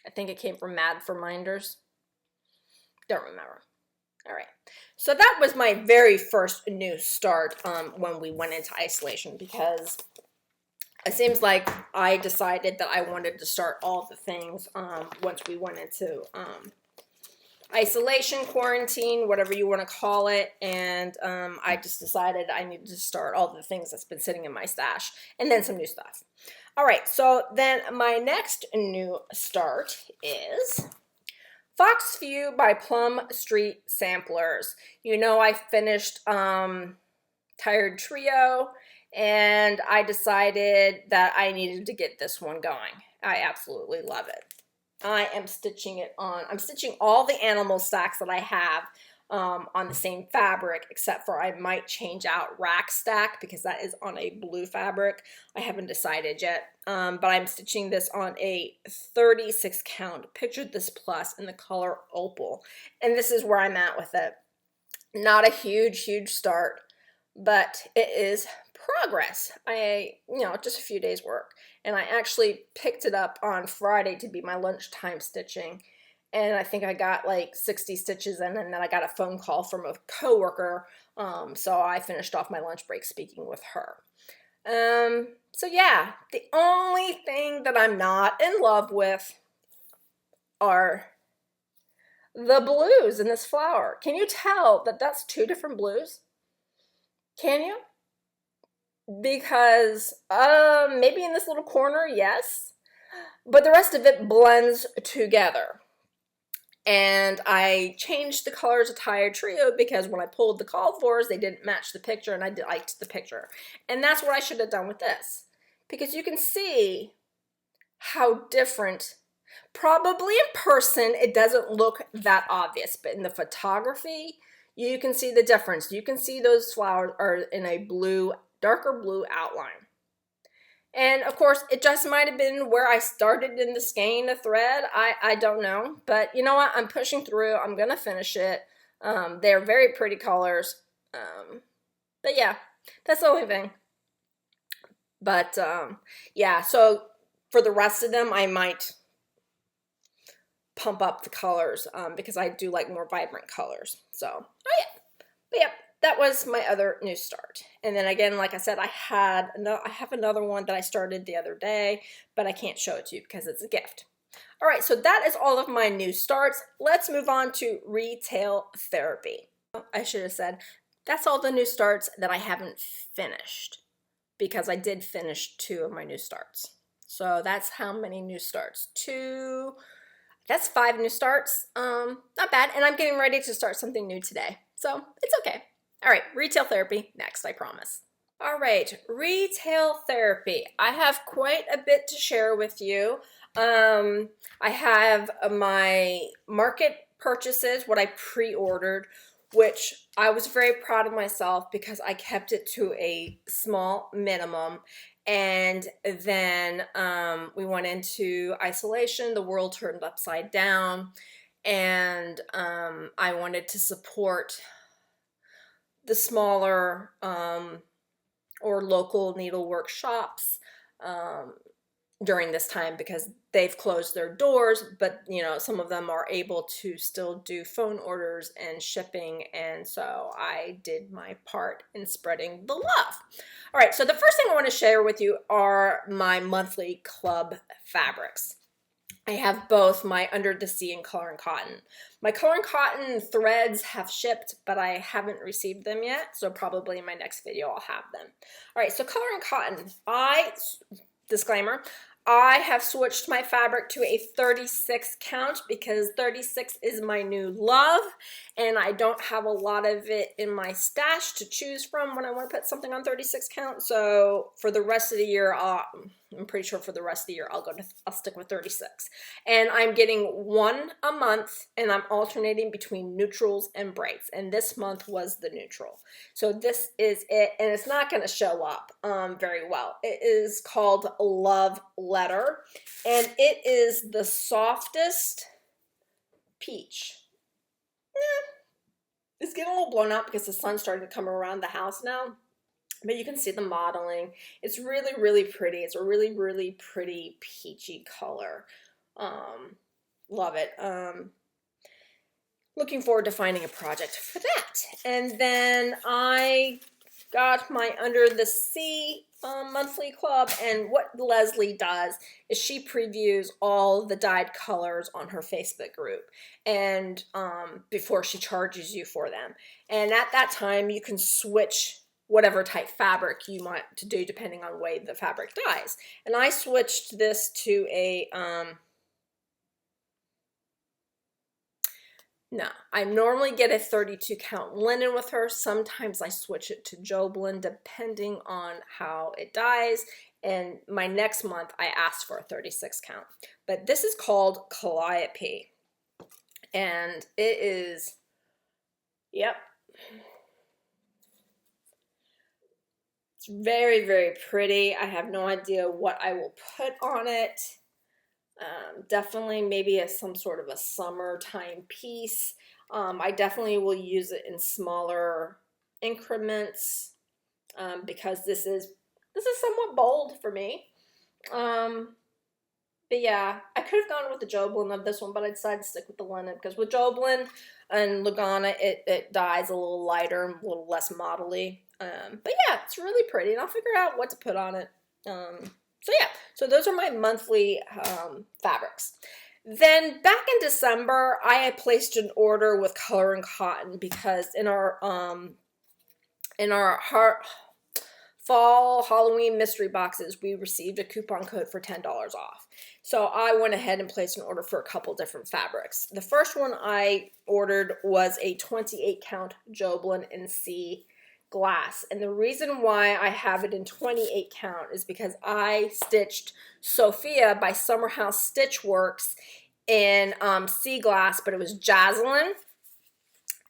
I think it came from Mad for Minders. Don't remember. All right. So that was my very first new start when we went into isolation, because it seems like I decided that I wanted to start all the things once we went into isolation, quarantine, whatever you want to call it, and I just decided I needed to start all the things that's been sitting in my stash, and then some new stuff. All right, so then my next new start is Fox View by Plum Street Samplers. You know, I finished Tired Trio, and I decided that I needed to get this one going. I absolutely love it. I am stitching it on. I'm stitching all the animal stacks that I have on the same fabric, except for I might change out rack stack because that is on a blue fabric. I haven't decided yet, but I'm stitching this on a 36 count. Picture this plus in the color opal, and this is where I'm at with it. Not a huge start, but it is progress. Just a few days work, and I actually picked it up on Friday to be my lunchtime stitching, and I think I got like 60 stitches in, and then I got a phone call from a coworker, so I finished off my lunch break speaking with her. So yeah, the only thing that I'm not in love with are the blues in this flower. Can you tell that that's two different blues? Can you? Because maybe in this little corner, yes, but the rest of it blends together. And I changed the colors of Tired Trio because when I pulled the call fors, they didn't match the picture, and I liked the picture. And that's what I should have done with this, because you can see how different. Probably in person, it doesn't look that obvious, but in the photography, you can see the difference. You can see those flowers are in a blue, darker blue outline. And of course, it just might have been where I started in the skein of thread. I don't know. But you know what? I'm pushing through. I'm going to finish it. They're very pretty colors. But yeah, that's the only thing. But yeah, so for the rest of them, I might pump up the colors because I do like more vibrant colors. So, oh yeah. But yeah, that was my other new start. And then again, like I said, I have another one that I started the other day, but I can't show it to you because it's a gift. All right, so that is all of my new starts. Let's move on to retail therapy. I should have said that's all the new starts that I haven't finished, because I did finish 2 of my new starts. So that's how many new starts? 2. That's 5 new starts. Not bad. And I'm getting ready to start something new today, so it's okay. All right, retail therapy next, I promise. All right, retail therapy. I have quite a bit to share with you. I have my market purchases, what I pre-ordered, which I was very proud of myself because I kept it to a small minimum. And then we went into isolation. The world turned upside down, and I wanted to support the smaller or local needlework shops during this time, because they've closed their doors, but you know, some of them are able to still do phone orders and shipping, and so I did my part in spreading the love. All right, so the first thing I want to share with you are my monthly club fabrics. I have both my Under the Sea and Color and Cotton. My Color and Cotton threads have shipped, but I haven't received them yet, so probably in my next video I'll have them. All right, so Color and Cotton, disclaimer, I have switched my fabric to a 36 count because 36 is my new love, and I don't have a lot of it in my stash to choose from when I want to put something on 36 count. So for the rest of the year, I'm pretty sure for the rest of the year I'll stick with 36. And I'm getting one a month, and I'm alternating between neutrals and brights. And this month was the neutral. So this is it, and it's not going to show up very well. It is called Love Letter, and it is the softest peach. It's getting a little blown out because the sun's starting to come around the house now, but you can see the modeling. It's really, really pretty. It's a really, really pretty peachy color. Love it. Looking forward to finding a project for that. And then I got my Under the Sea monthly club, and what Leslie does is she previews all the dyed colors on her Facebook group, and before she charges you for them. And at that time you can switch whatever type fabric you want to do depending on the way the fabric dyes. And I switched this to a no, I normally get a 32 count linen with her. Sometimes I switch it to Joblin depending on how it dyes. And my next month I asked for a 36 count. But this is called Calliope. And it is, yep. It's very, very pretty. I have no idea what I will put on it. Definitely maybe as some sort of a summertime piece. I definitely will use it in smaller increments because this is somewhat bold for me. But yeah, I could have gone with the Joblin of this one, but I decided to stick with the linen because with Joblin and Lugana, it dyes a little lighter and a little less modelly. But yeah, it's really pretty, and I'll figure out what to put on it. So yeah, so those are my monthly fabrics. Then back in December, I had placed an order with Color and Cotton because in our fall Halloween mystery boxes, we received a coupon code for $10 off. So I went ahead and placed an order for a couple different fabrics. The first one I ordered was a 28 count Joblin in C glass, and the reason why I have it in 28 count is because I stitched Sophia by Summerhouse Stitchworks in sea glass, but it was Jaslyn,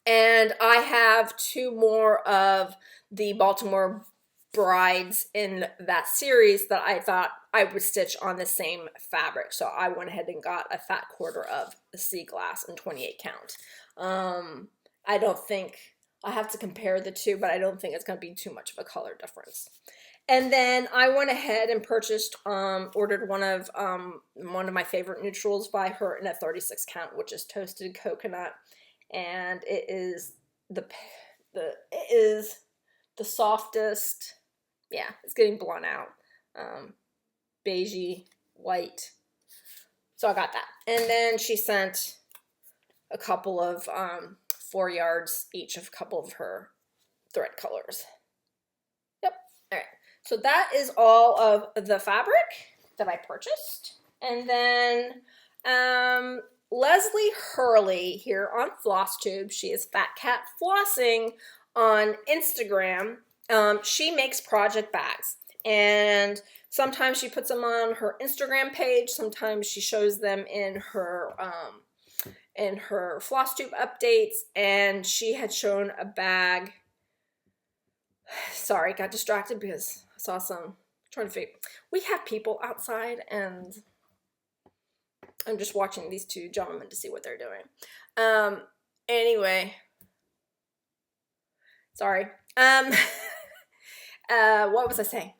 and I have two more of the Baltimore brides in that series that I thought I would stitch on the same fabric, so I went ahead and got a fat quarter of the sea glass in 28 count. I don't think I have to compare the two, but I don't think it's going to be too much of a color difference. And then I went ahead and purchased, ordered one of my favorite neutrals by her in a 36 count, which is Toasted Coconut, and it is the softest. Yeah, it's getting blown out, beigey white. So I got that, and then she sent a couple of 4 yards each of a couple of her thread colors. Yep. All right. So that is all of the fabric that I purchased. And then Leslie Hurley here on FlossTube, she is Fat Cat Flossing on Instagram. She makes project bags, and sometimes she puts them on her Instagram page. Sometimes she shows them in her FlossTube updates, and she had shown a bag. Sorry, got distracted because I saw some, trying to figure. We have people outside, and I'm just watching these two gentlemen to see what they're doing. Anyway, sorry. What was I saying?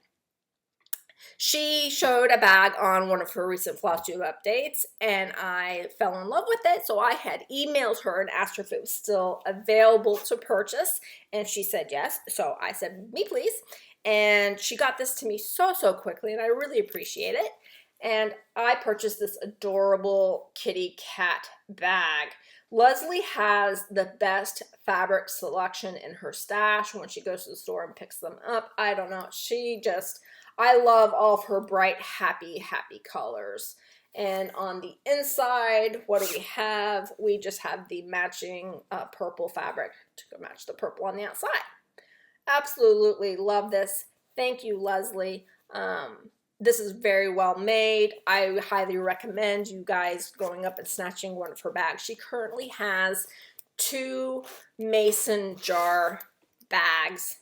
She showed a bag on one of her recent FlossTube updates, and I fell in love with it, so I had emailed her and asked her if it was still available to purchase, and she said yes. So I said, me please, and she got this to me so quickly, and I really appreciate it. And I purchased this adorable kitty cat bag. Leslie has the best fabric selection in her stash when she goes to the store and picks them up. I don't know. I love all of her bright, happy colors. And on the inside, what do we have? We just have the matching purple fabric to match the purple on the outside. Absolutely love this. Thank you, Leslie. This is very well made. I highly recommend you guys going up and snatching one of her bags. She currently has 2 mason jar bags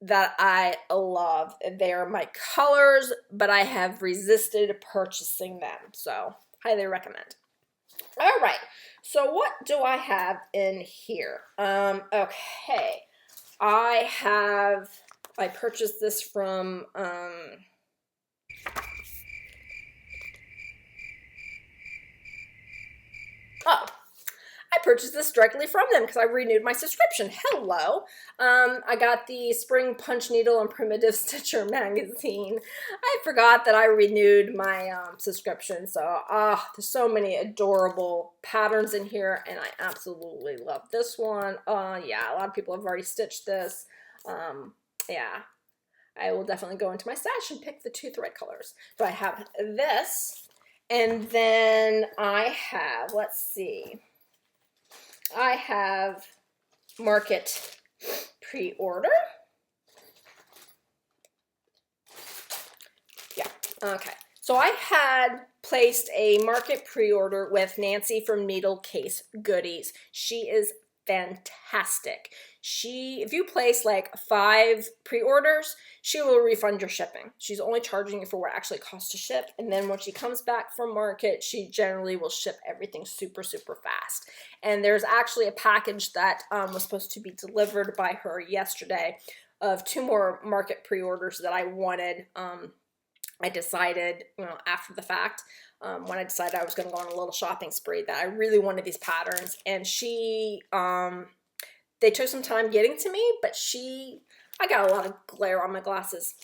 that I love. They are my colors, but I have resisted purchasing them, so highly recommend. All right, so what do I have in here? Okay, I purchased this from, I purchased this directly from them because I renewed my subscription. Hello. I got the Spring Punch Needle and Primitive Stitcher magazine. I forgot that I renewed my subscription. So, there's so many adorable patterns in here, and I absolutely love this one. Yeah, a lot of people have already stitched this. Yeah, I will definitely go into my stash and pick the 2 thread colors. So I have this, and then I have, let's see, I have Market pre-order. Yeah, okay. So I had placed a Market pre-order with Nancy from Needle Case Goodies. She is fantastic. If you place like 5 pre-orders, she will refund your shipping. She's only charging you for what it actually costs to ship. And then when she comes back from Market, she generally will ship everything super, super fast. And there's actually a package that was supposed to be delivered by her yesterday of 2 more Market pre-orders that I wanted. I decided, after the fact, when I decided I was going to go on a little shopping spree, that I really wanted these patterns. And they took some time getting to me, but I got a lot of glare on my glasses.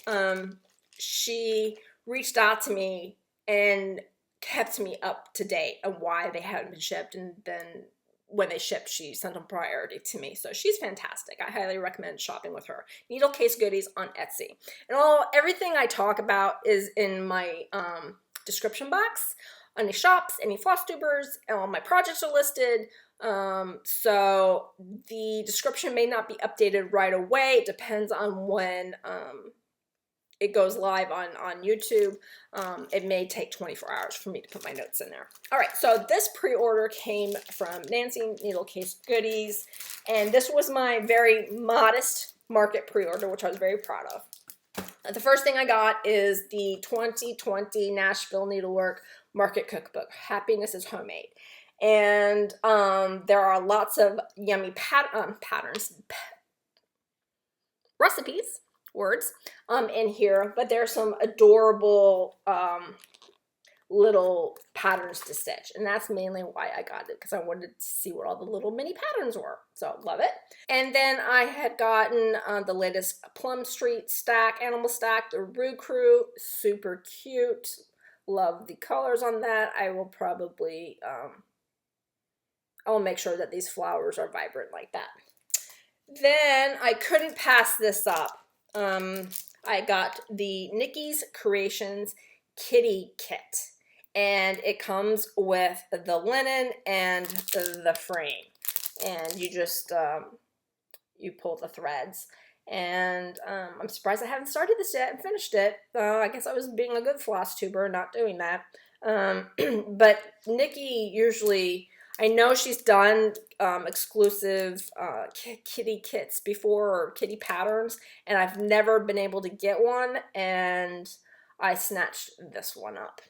She reached out to me and kept me up to date on why they hadn't been shipped. And then when they shipped, she sent them priority to me. So she's fantastic. I highly recommend shopping with her. Needle Case Goodies on Etsy. And everything I talk about is in my description box. Any shops, any FlossTubers, all my projects are listed. So the description may not be updated right away. It depends on when it goes live on YouTube. It may take 24 hours for me to put my notes in there. All right, so this pre-order came from Nancy Needle Case Goodies, and this was my very modest Market pre-order, which I was very proud of. The first thing I got is the 2020 Nashville Needlework Market Cookbook, Happiness is Homemade. And there are lots of yummy patterns, recipes, words, in here, but there are some adorable little patterns to stitch, and that's mainly why I got it, because I wanted to see what all the little mini patterns were. So love it. And then I had gotten the latest Plum Street stack, animal stack, the Roo Crew, super cute. Love the colors on that. I will probably I'll make sure that these flowers are vibrant like that. Then I couldn't pass this up. I got the Nikki's Creations Kitty Kit, and it comes with the linen and the frame, and you just you pull the threads. And I'm surprised I haven't started this yet and finished it. I guess I was being a good floss tuber, not doing that. But Nikki usually, I know she's done exclusive kitty kits before, or kitty patterns, and I've never been able to get one, and I snatched this one up.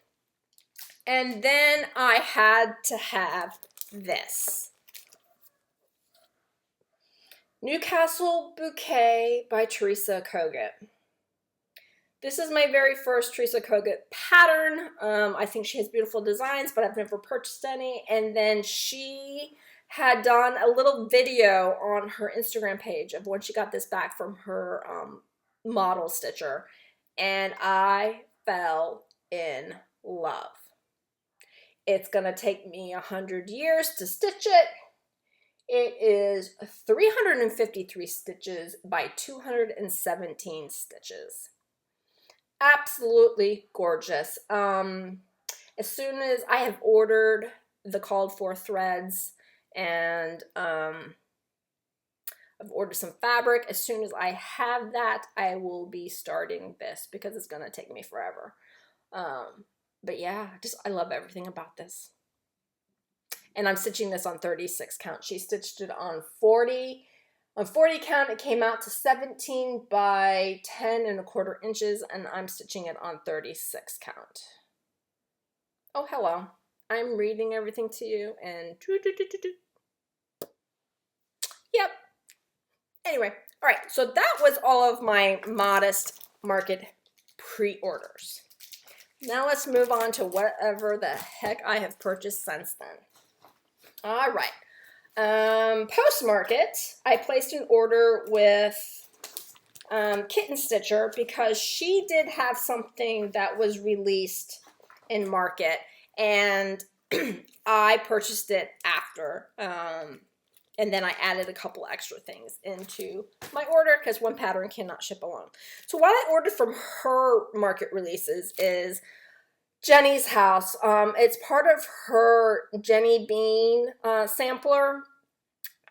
And then I had to have this. Newcastle Bouquet by Teresa Kogut. This is my very first Teresa Kogut pattern. I think she has beautiful designs, but I've never purchased any. And then she had done a little video on her Instagram page of when she got this back from her model stitcher. And I fell in love. It's gonna take me 100 years to stitch it. It is 353 stitches by 217 stitches. Absolutely gorgeous. As soon as I have ordered the called for threads, and I've ordered some fabric. As soon as I have that, I will be starting this because it's gonna take me forever. But yeah, I love everything about this. And I'm stitching this on 36 count. She stitched it on 40. On 40 count, it came out to 17 by 10¼ inches, and I'm stitching it on 36 count. Oh, hello. I'm reading everything to you, and yep. Anyway, all right, so that was all of my Modest Market pre-orders. Now let's move on to whatever the heck I have purchased since then. All right. Post-market, I placed an order with Kitten Stitcher because she did have something that was released in market, and I purchased it after. And then I added a couple extra things into my order because one pattern cannot ship alone. So what I ordered from her market releases is Jenny's House. It's part of her Jenny Bean sampler.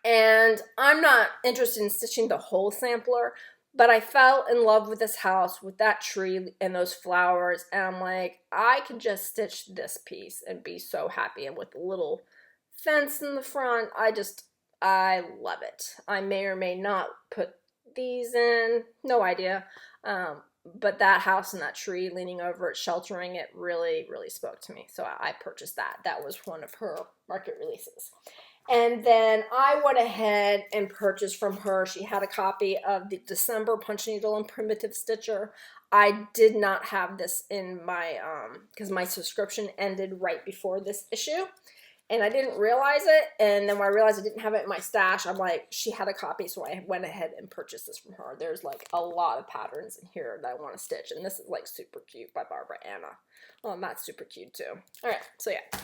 And I'm not interested in stitching the whole sampler, but I fell in love with this house, with that tree and those flowers. And I'm like, I can just stitch this piece and be so happy. And with the little fence in the front, I love it. I may or may not put these in, no idea. But that house and that tree leaning over it, sheltering it, really, really spoke to me. So I purchased that. That was one of her market releases. And then I went ahead and purchased from her. She had a copy of the December Punch Needle and Primitive Stitcher. I did not have this in my, because my subscription ended right before this issue. And I didn't realize it, and then when I realized I didn't have it in my stash, I'm like, she had a copy, so I went ahead and purchased this from her. There's like a lot of patterns in here that I want to stitch, and this is like super cute by Barbara Anna. Oh, and that's super cute too. All right, so yeah.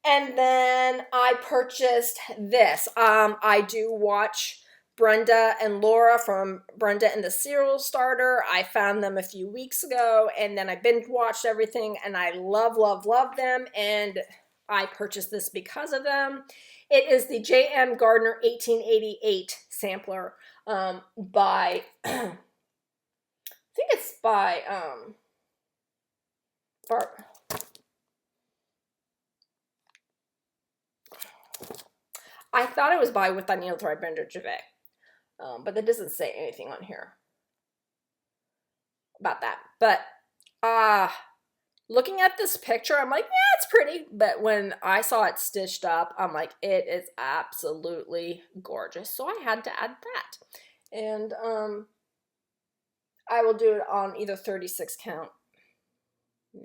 And then I purchased this. I do watch Brenda and Laura from Brenda and the Serial Starter. I found them a few weeks ago, and then I binge watched everything, and I love, love, love them, and I purchased this because of them. It is the J.M. Gardner 1888 sampler by, I think it's by I thought it was by With Thy Needle Thread Bender Javet, but that doesn't say anything on here about that. But looking at this picture, I'm like, yeah, it's pretty. But when I saw it stitched up, I'm like, it is absolutely gorgeous. So I had to add that. And I will do it on either 36 count,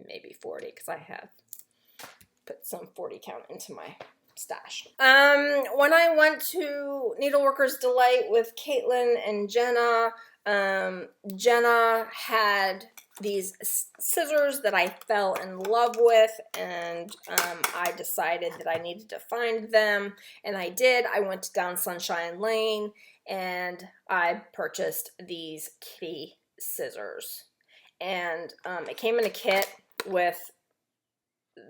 maybe 40, because I have put some 40 count into my stash. When I went to Needleworkers Delight with Caitlin and Jenna, Jenna had these scissors that I fell in love with, and I decided that I needed to find them, and I did. I went down Sunshine Lane, and I purchased these kitty scissors, and it came in a kit with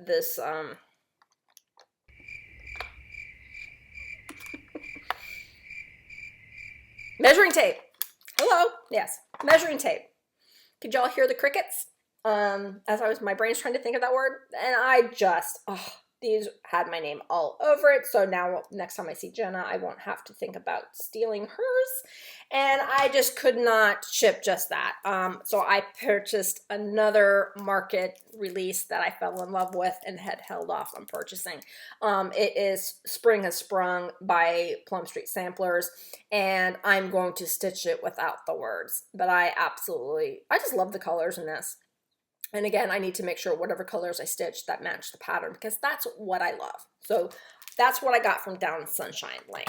this measuring tape. Hello, yes, measuring tape. Could y'all hear the crickets? As my brain's trying to think of that word, and I just, these had my name all over it. So now next time I see Jenna, I won't have to think about stealing hers. And I just could not ship just that. So I purchased another market release that I fell in love with and had held off on purchasing. It is Spring Has Sprung by Plum Street Samplers, and I'm going to stitch it without the words. But I just love the colors in this. And again, I need to make sure whatever colors I stitch that match the pattern, because that's what I love. So that's what I got from down Sunshine Lane.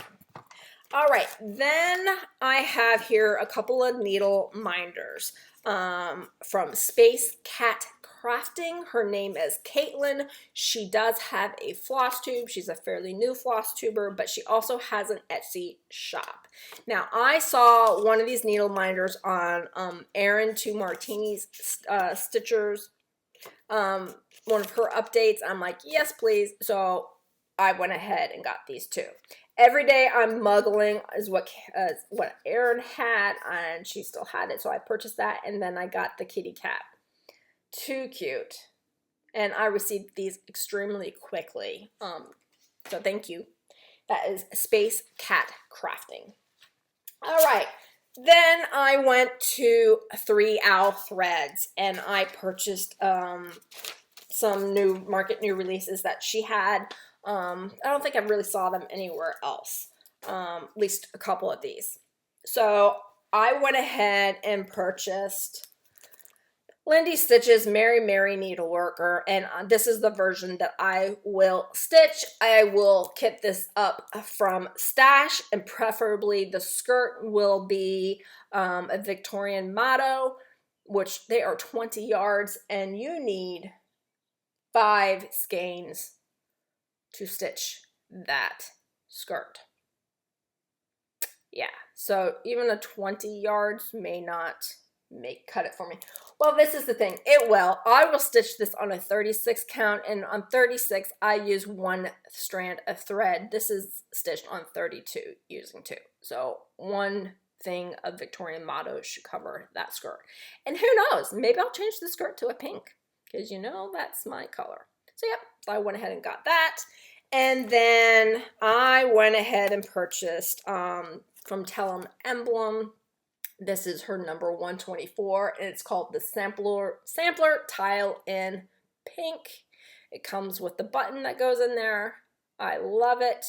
All right, then I have here a couple of needle minders from Space Cat Crafting. Her name is Caitlin. She does have a floss tube. She's a fairly new floss tuber, but she also has an Etsy shop. Now, I saw one of these needle minders on Erin to Martini's Stitchers, one of her updates. I'm like, yes, please. So I went ahead and got these two. Every day I'm muggling is what Erin had, and she still had it, so I purchased that, and then I got the kitty cat. Too cute. And I received these extremely quickly. So thank you. That is Space Cat Crafting. All right. Then I went to 3 Owl Threads, and I purchased some new releases that she had. I don't think I really saw them anywhere else, at least a couple of these. So I went ahead and purchased Lindy Stitch's Merry Merry Needleworker, and this is the version that I will stitch. I will kit this up from stash, and preferably the skirt will be a Victorian motto, which they are 20 yards, and you need 5 skeins to stitch that skirt. Yeah, so even a 20 yards may not cut it for me. Well, this is the thing. It will. I will stitch this on a 36 count, and on 36 I use 1 strand of thread. This is stitched on 32 using 2. So 1 thing of Victorian motto should cover that skirt. And who knows, maybe I'll change the skirt to a pink, because you know that's my color. So yep, so I went ahead and got that. And then I went ahead and purchased from Tellem Emblem. This is her number 124, and it's called the Sampler Tile in Pink. It comes with the button that goes in there. I love it.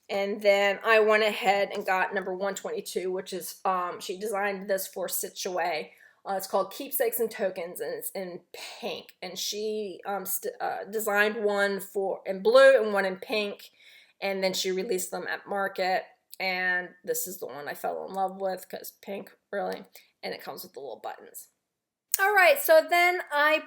And then I went ahead and got number 122, which is, she designed this for Stitch Away. It's called Keepsakes and Tokens, and it's in pink. And she designed one in blue and one in pink, and then she released them at market. And this is the one I fell in love with, because pink, really, and it comes with the little buttons. All right, so then I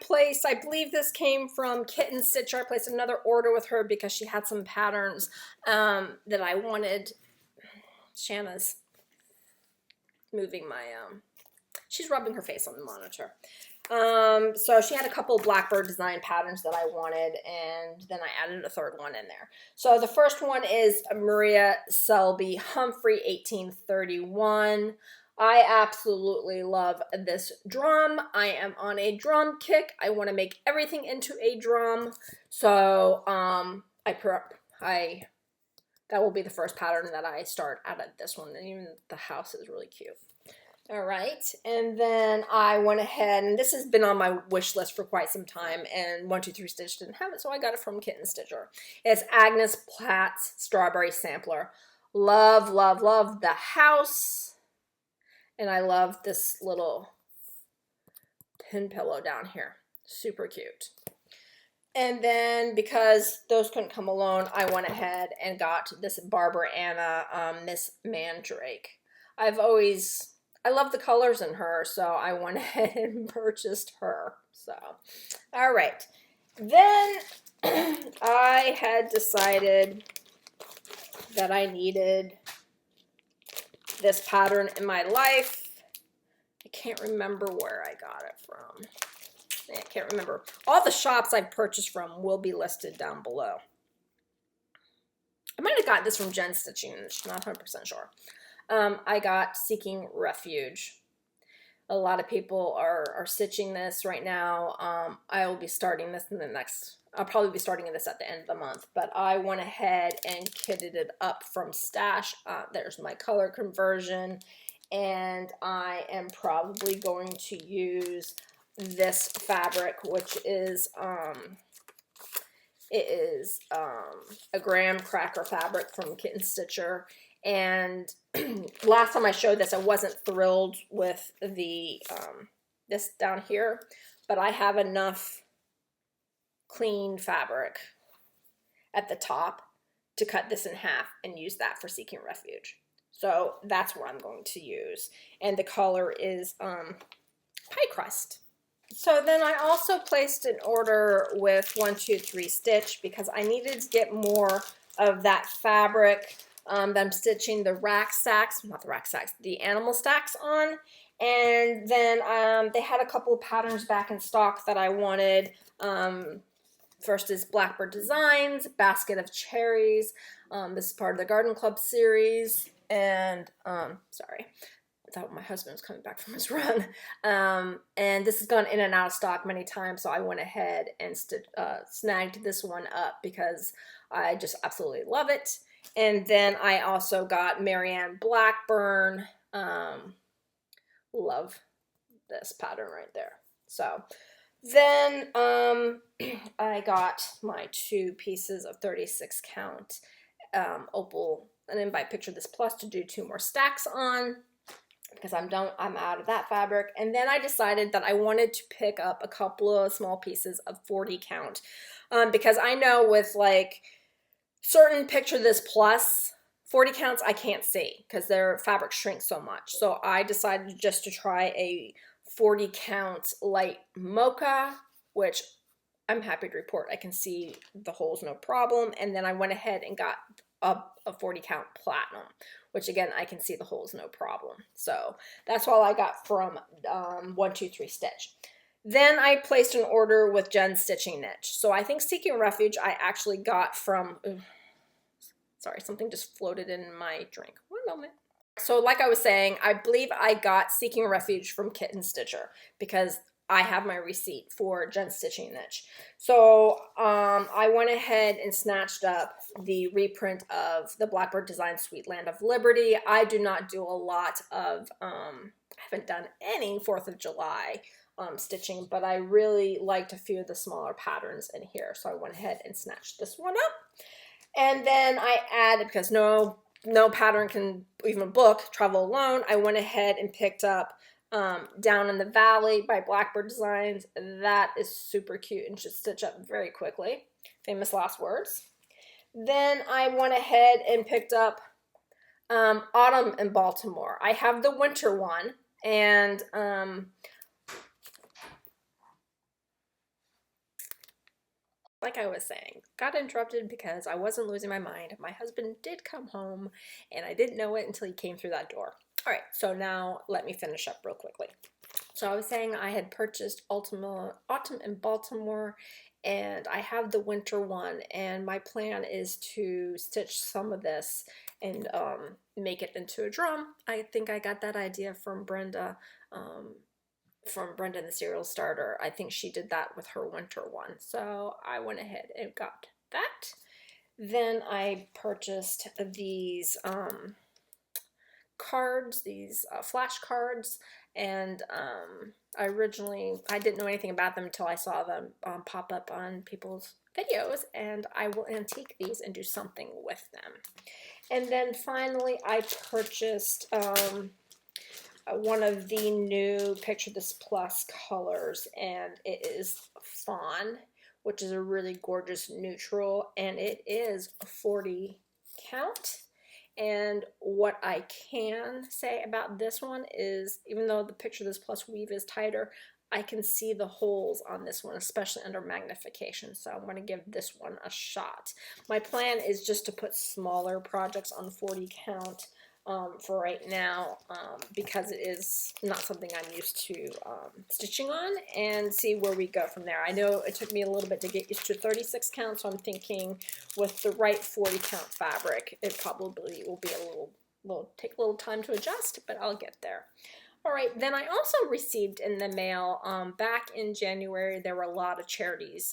believe this came from Kitten Stitcher. I placed another order with her because she had some patterns that I wanted. Shanna's moving my, she's rubbing her face on the monitor. So she had a couple Blackbird design patterns that I wanted, and then I added a third one in there. So the first one is Maria Selby Humphrey 1831. I absolutely love this drum. I am on a drum kick. I want to make everything into a drum. So that will be the first pattern that I start out of this one, and even the house is really cute. All right, and then I went ahead, and this has been on my wish list for quite some time, and 123 Stitch didn't have it, so I got it from Kitten Stitcher. It's Agnes Platt's Strawberry Sampler. Love, love, love the house, and I love this little pin pillow down here. Super cute. And then, because those couldn't come alone, I went ahead and got this Barbara Anna Miss Mandrake. I love the colors in her, so I went ahead and purchased her. So, all right. Then I had decided that I needed this pattern in my life. I can't remember where I got it from. I can't remember. All the shops I've purchased from will be listed down below. I might have gotten this from Jen Stitching, not 100% sure. I got Seeking Refuge. A lot of people are stitching this right now. I will be starting this I'll probably be starting this at the end of the month, but I went ahead and kitted it up from stash. There's my color conversion, and I am probably going to use this fabric, which is a graham cracker fabric from Kitten Stitcher. And last time I showed this, I wasn't thrilled with the this down here, but I have enough clean fabric at the top to cut this in half and use that for Seeking Refuge. So that's what I'm going to use. And the color is pie crust. So then I also placed an order with 123 Stitch because I needed to get more of that fabric that I'm stitching the rack stacks, not the rack stacks, the animal stacks on. And then they had a couple of patterns back in stock that I wanted. First is Blackbird Designs, Basket of Cherries. This is part of the Garden Club series. And, sorry, I thought my husband was coming back from his run. And this has gone in and out of stock many times, so I went ahead and snagged this one up because I just absolutely love it. And then I also got Marianne Blackburn. Love this pattern right there. So then I got my 2 pieces of 36 count opal and then by Picture This Plus to do 2 more stacks on because I'm out of that fabric. And then I decided that I wanted to pick up a couple of small pieces of 40 count because I know with like certain Picture This Plus 40 counts I can't see because their fabric shrinks so much. So I decided just to try a 40 count light mocha, which I'm happy to report I can see the holes no problem. And then I went ahead and got a 40 count platinum, which again I can see the holes no problem. So that's all I got from 123 Stitch. Then I placed an order with Jen's Stitching Niche. So I think Seeking Refuge I actually got from, sorry, something just floated in my drink. One moment. So like I was saying, I believe I got Seeking Refuge from Kitten Stitcher because I have my receipt for Jen's Stitching Niche. So I went ahead and snatched up the reprint of the Blackbird Design Sweet Land of Liberty. I do not do a lot of, I haven't done any 4th of July stitching, but I really liked a few of the smaller patterns in here. So I went ahead and snatched this one up. And then I added, because no pattern can, even a book, travel alone, I went ahead and picked up Down in the Valley by Blackbird Designs. That is super cute and should stitch up very quickly. Famous last words. Then I went ahead and picked up Autumn in Baltimore. I have the winter one, and like I was saying, got interrupted because I wasn't losing my mind. My husband did come home, and I didn't know it until he came through that door. All right, so now let me finish up real quickly. So I was saying I had purchased Autumn in Baltimore, and I have the winter one, and my plan is to stitch some of this and make it into a drum. I think I got that idea from Brenda and the Serial Starter. I think she did that with her winter one. So I went ahead and got that. Then I purchased these cards, these flashcards, and I didn't know anything about them until I saw them pop up on people's videos, and I will antique these and do something with them. And then finally I purchased one of the new Picture This Plus colors, and it is Fawn, which is a really gorgeous neutral, and it is a 40 count. And what I can say about this one is, even though the Picture This Plus weave is tighter, I can see the holes on this one, especially under magnification, so I'm going to give this one a shot. My plan is just to put smaller projects on 40 count for right now because it is not something I'm used to stitching on, and see where we go from there. I know it took me a little bit to get used to 36 count, so I'm thinking with the right 40 count fabric, it probably will be take a little time to adjust, but I'll get there. All right, then I also received in the mail back in January, there were a lot of charities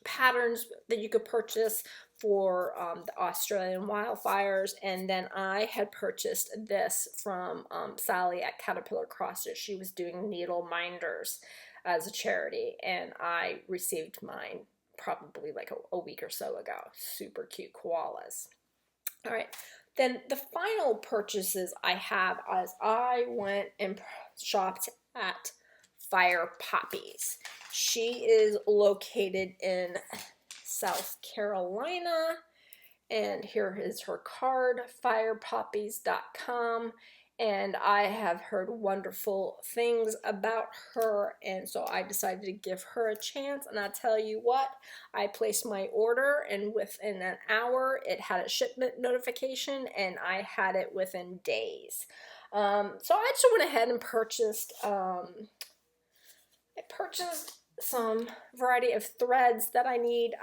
patterns that you could purchase for the Australian wildfires, and then I had purchased this from Sally at Caterpillar Cross Stitch. She was doing needle minders as a charity, and I received mine probably like a week or so ago. Super cute koalas. All right, then the final purchases I have is I went and shopped at Fire Poppies. She is located in South Carolina, and here is her card, firepoppies.com, and I have heard wonderful things about her, and so I decided to give her a chance. And I tell you what, I placed my order, and within an hour it had a shipment notification, and I had it within days. So I just went ahead and purchased some variety of threads that I need.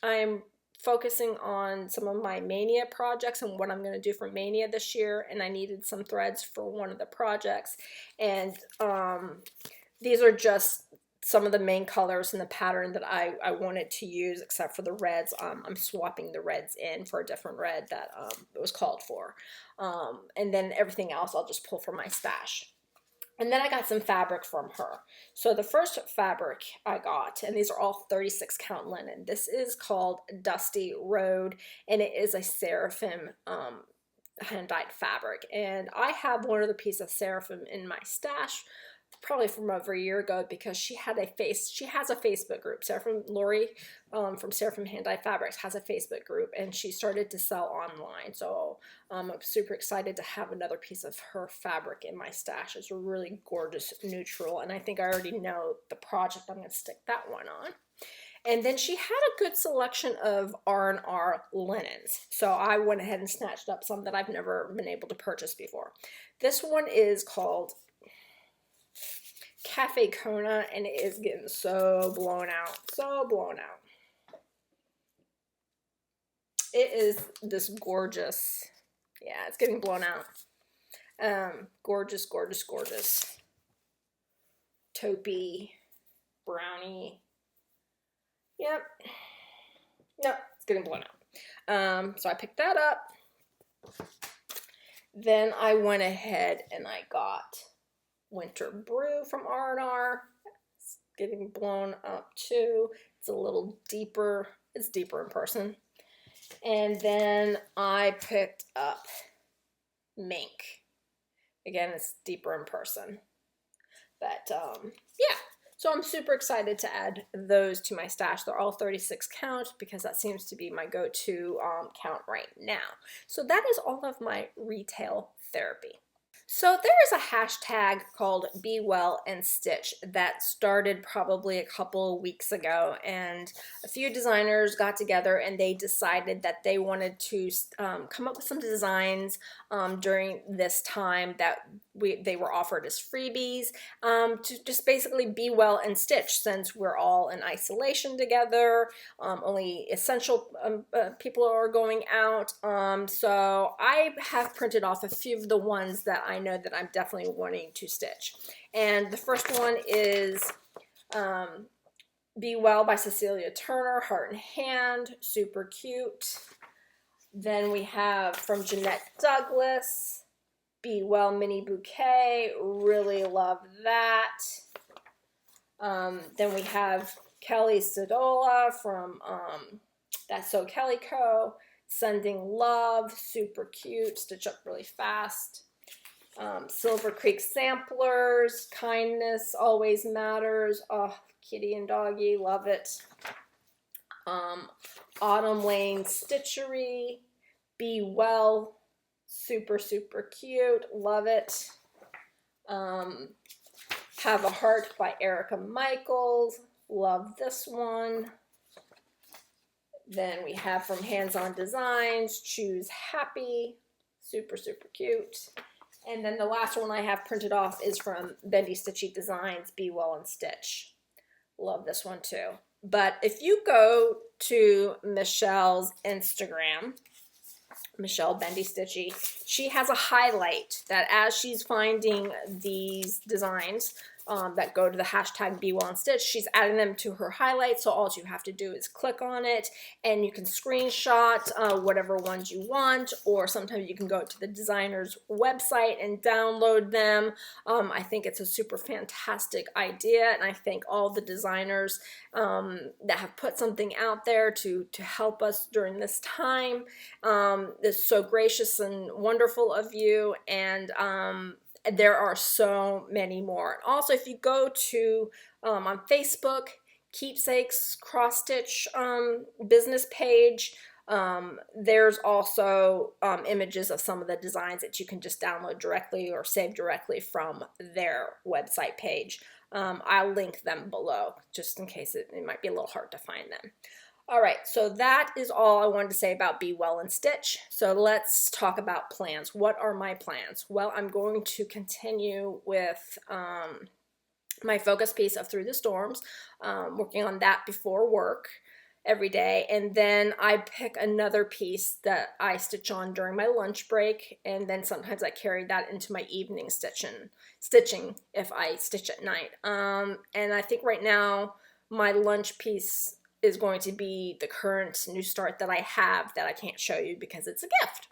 I'm focusing on some of my Mania projects and what I'm going to do for Mania this year, and I needed some threads for one of the projects, and these are just some of the main colors in the pattern that I wanted to use, except for the reds. I'm swapping the reds in for a different red that it was called for, and then everything else I'll just pull from my stash. And then I got some fabric from her. So the first fabric I got, and these are all 36 count linen. This is called Dusty Road, and it is a seraphim hand-dyed fabric. And I have one other piece of seraphim in my stash, probably from over a year ago, because she has a Facebook group. Seraphim Lori from Seraphim Hand-Dyed Fabrics has a Facebook group, and she started to sell online. So I'm super excited to have another piece of her fabric in my stash. It's a really gorgeous neutral, and I think I already know the project I'm going to stick that one on. And then she had a good selection of R&R linens. So I went ahead and snatched up some that I've never been able to purchase before. This one is called Cafe Kona, and it is getting so blown out. It is this gorgeous, yeah, it's getting blown out. Gorgeous, gorgeous, gorgeous. Taupey, brownie. Yep. Nope, it's getting blown out. So I picked that up. Then I went ahead and I got Winter Brew from R&R. It's getting blown up too. It's a little deeper. It's deeper in person. And then I picked up Mink. Again, it's deeper in person. But yeah. So I'm super excited to add those to my stash. They're all 36 count because that seems to be my go-to count right now. So that is all of my retail therapy. So there is a hashtag called Be Well and Stitch that started probably a couple of weeks ago, and a few designers got together and they decided that they wanted to come up with some designs during this time that they were offered as freebies to just basically be well and stitch, since we're all in isolation together. Only essential people are going out. So I have printed off a few of the ones that I know that I'm definitely wanting to stitch. And the first one is Be Well by Cecilia Turner, Heart and Hand, super cute. Then we have from Jeanette Douglas, Be Well Mini Bouquet, really love that. Then we have Kelly Sedola from That's So Kelly Co. Sending Love, super cute, stitch up really fast. Silver Creek Samplers, Kindness Always Matters. Oh, kitty and doggy, love it. Autumn Lane Stitchery, Be Well, super, super cute, love it. Have a Heart by Erica Michaels, love this one. Then we have from Hands On Designs, Choose Happy, super, super cute. And then the last one I have printed off is from Bendy Stitchy Designs, Be Well and Stitch. Love this one too. But if you go to Michelle's Instagram, Michelle Bendy Stitchy, she has a highlight that as she's finding these designs that go to the hashtag Be Well and Stitch, she's adding them to her highlights. So all you have to do is click on it, and you can screenshot whatever ones you want, or sometimes you can go to the designer's website and download them. I think it's a super fantastic idea, and I thank all the designers that have put something out there to help us during this time. It's so gracious and wonderful of you, and there are so many more. And also, if you go to on Facebook, Keepsakes Cross Stitch business page, There's also images of some of the designs that you can just download directly or save directly from their website page. I'll link them below just in case it might be a little hard to find them. All right, so that is all I wanted to say about Be Well and Stitch. So let's talk about plans. What are my plans? Well, I'm going to continue with my focus piece of Through the Storms, working on that before work every day, and then I pick another piece that I stitch on during my lunch break, and then sometimes I carry that into my evening stitching if I stitch at night. And I think right now my lunch piece is going to be the current new start that I have that I can't show you because it's a gift.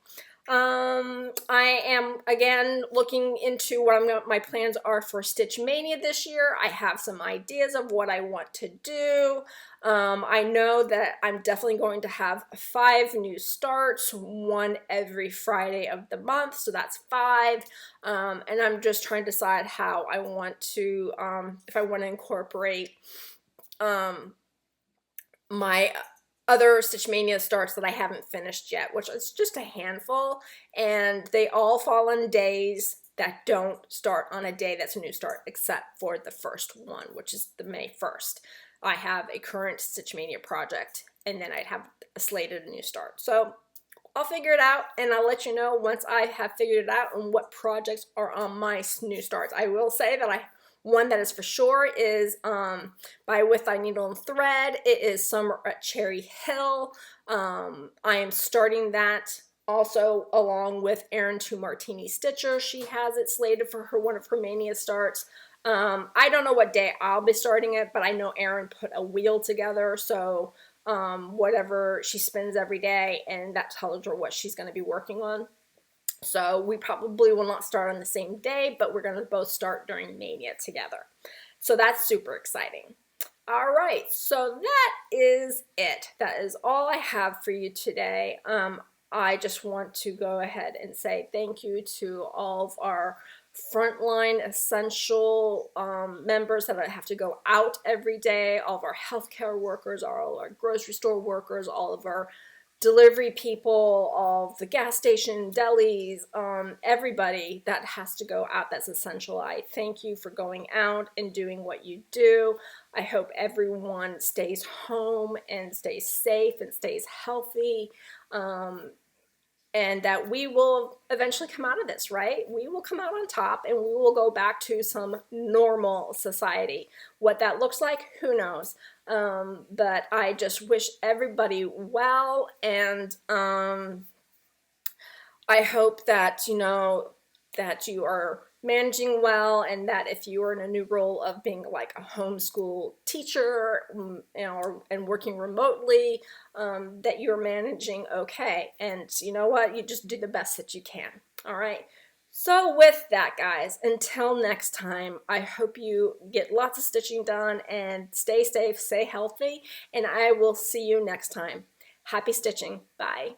I am again looking into what my plans are for Stitch Mania this year. I have some ideas of what I want to do. I know that I'm definitely going to have 5 new starts, one every Friday of the month, so that's 5. And I'm just trying to decide how I want to, if I want to incorporate my other Stitch Mania starts that I haven't finished yet, which is just a handful, and they all fall on days that don't start on a day that's a new start, except for the first one, which is the May 1st. I have a current Stitch Mania project, and then I'd have a slated new start. So I'll figure it out, and I'll let you know once I have figured it out and what projects are on my new starts. I will say that one that is for sure is by With Thy Needle and Thread. It is Summer at Cherry Hill. I am starting that also along with Erin to Martini Stitcher. She has it slated for one of her Mania starts. I don't know what day I'll be starting it, but I know Erin put a wheel together, so whatever she spins every day, and that tells her what she's going to be working on. So we probably will not start on the same day, but we're going to both start during Mania together. So that's super exciting. All right, so that is it. That is all I have for you today. I just want to go ahead and say thank you to all of our frontline essential members that have to go out every day, all of our healthcare workers, all our grocery store workers, all of our delivery people, all of the gas station, delis, everybody that has to go out that's essential. I thank you for going out and doing what you do. I hope everyone stays home and stays safe and stays healthy. And that we will eventually come out of this, right? We will come out on top and we will go back to some normal society. What that looks like, who knows? But I just wish everybody well, and I hope that, that you are managing well, and that if you are in a new role of being like a homeschool teacher, and working remotely, that you're managing okay. And you know what? You just do the best that you can. All right. So with that, guys, until next time, I hope you get lots of stitching done and stay safe, stay healthy, and I will see you next time. Happy stitching. Bye.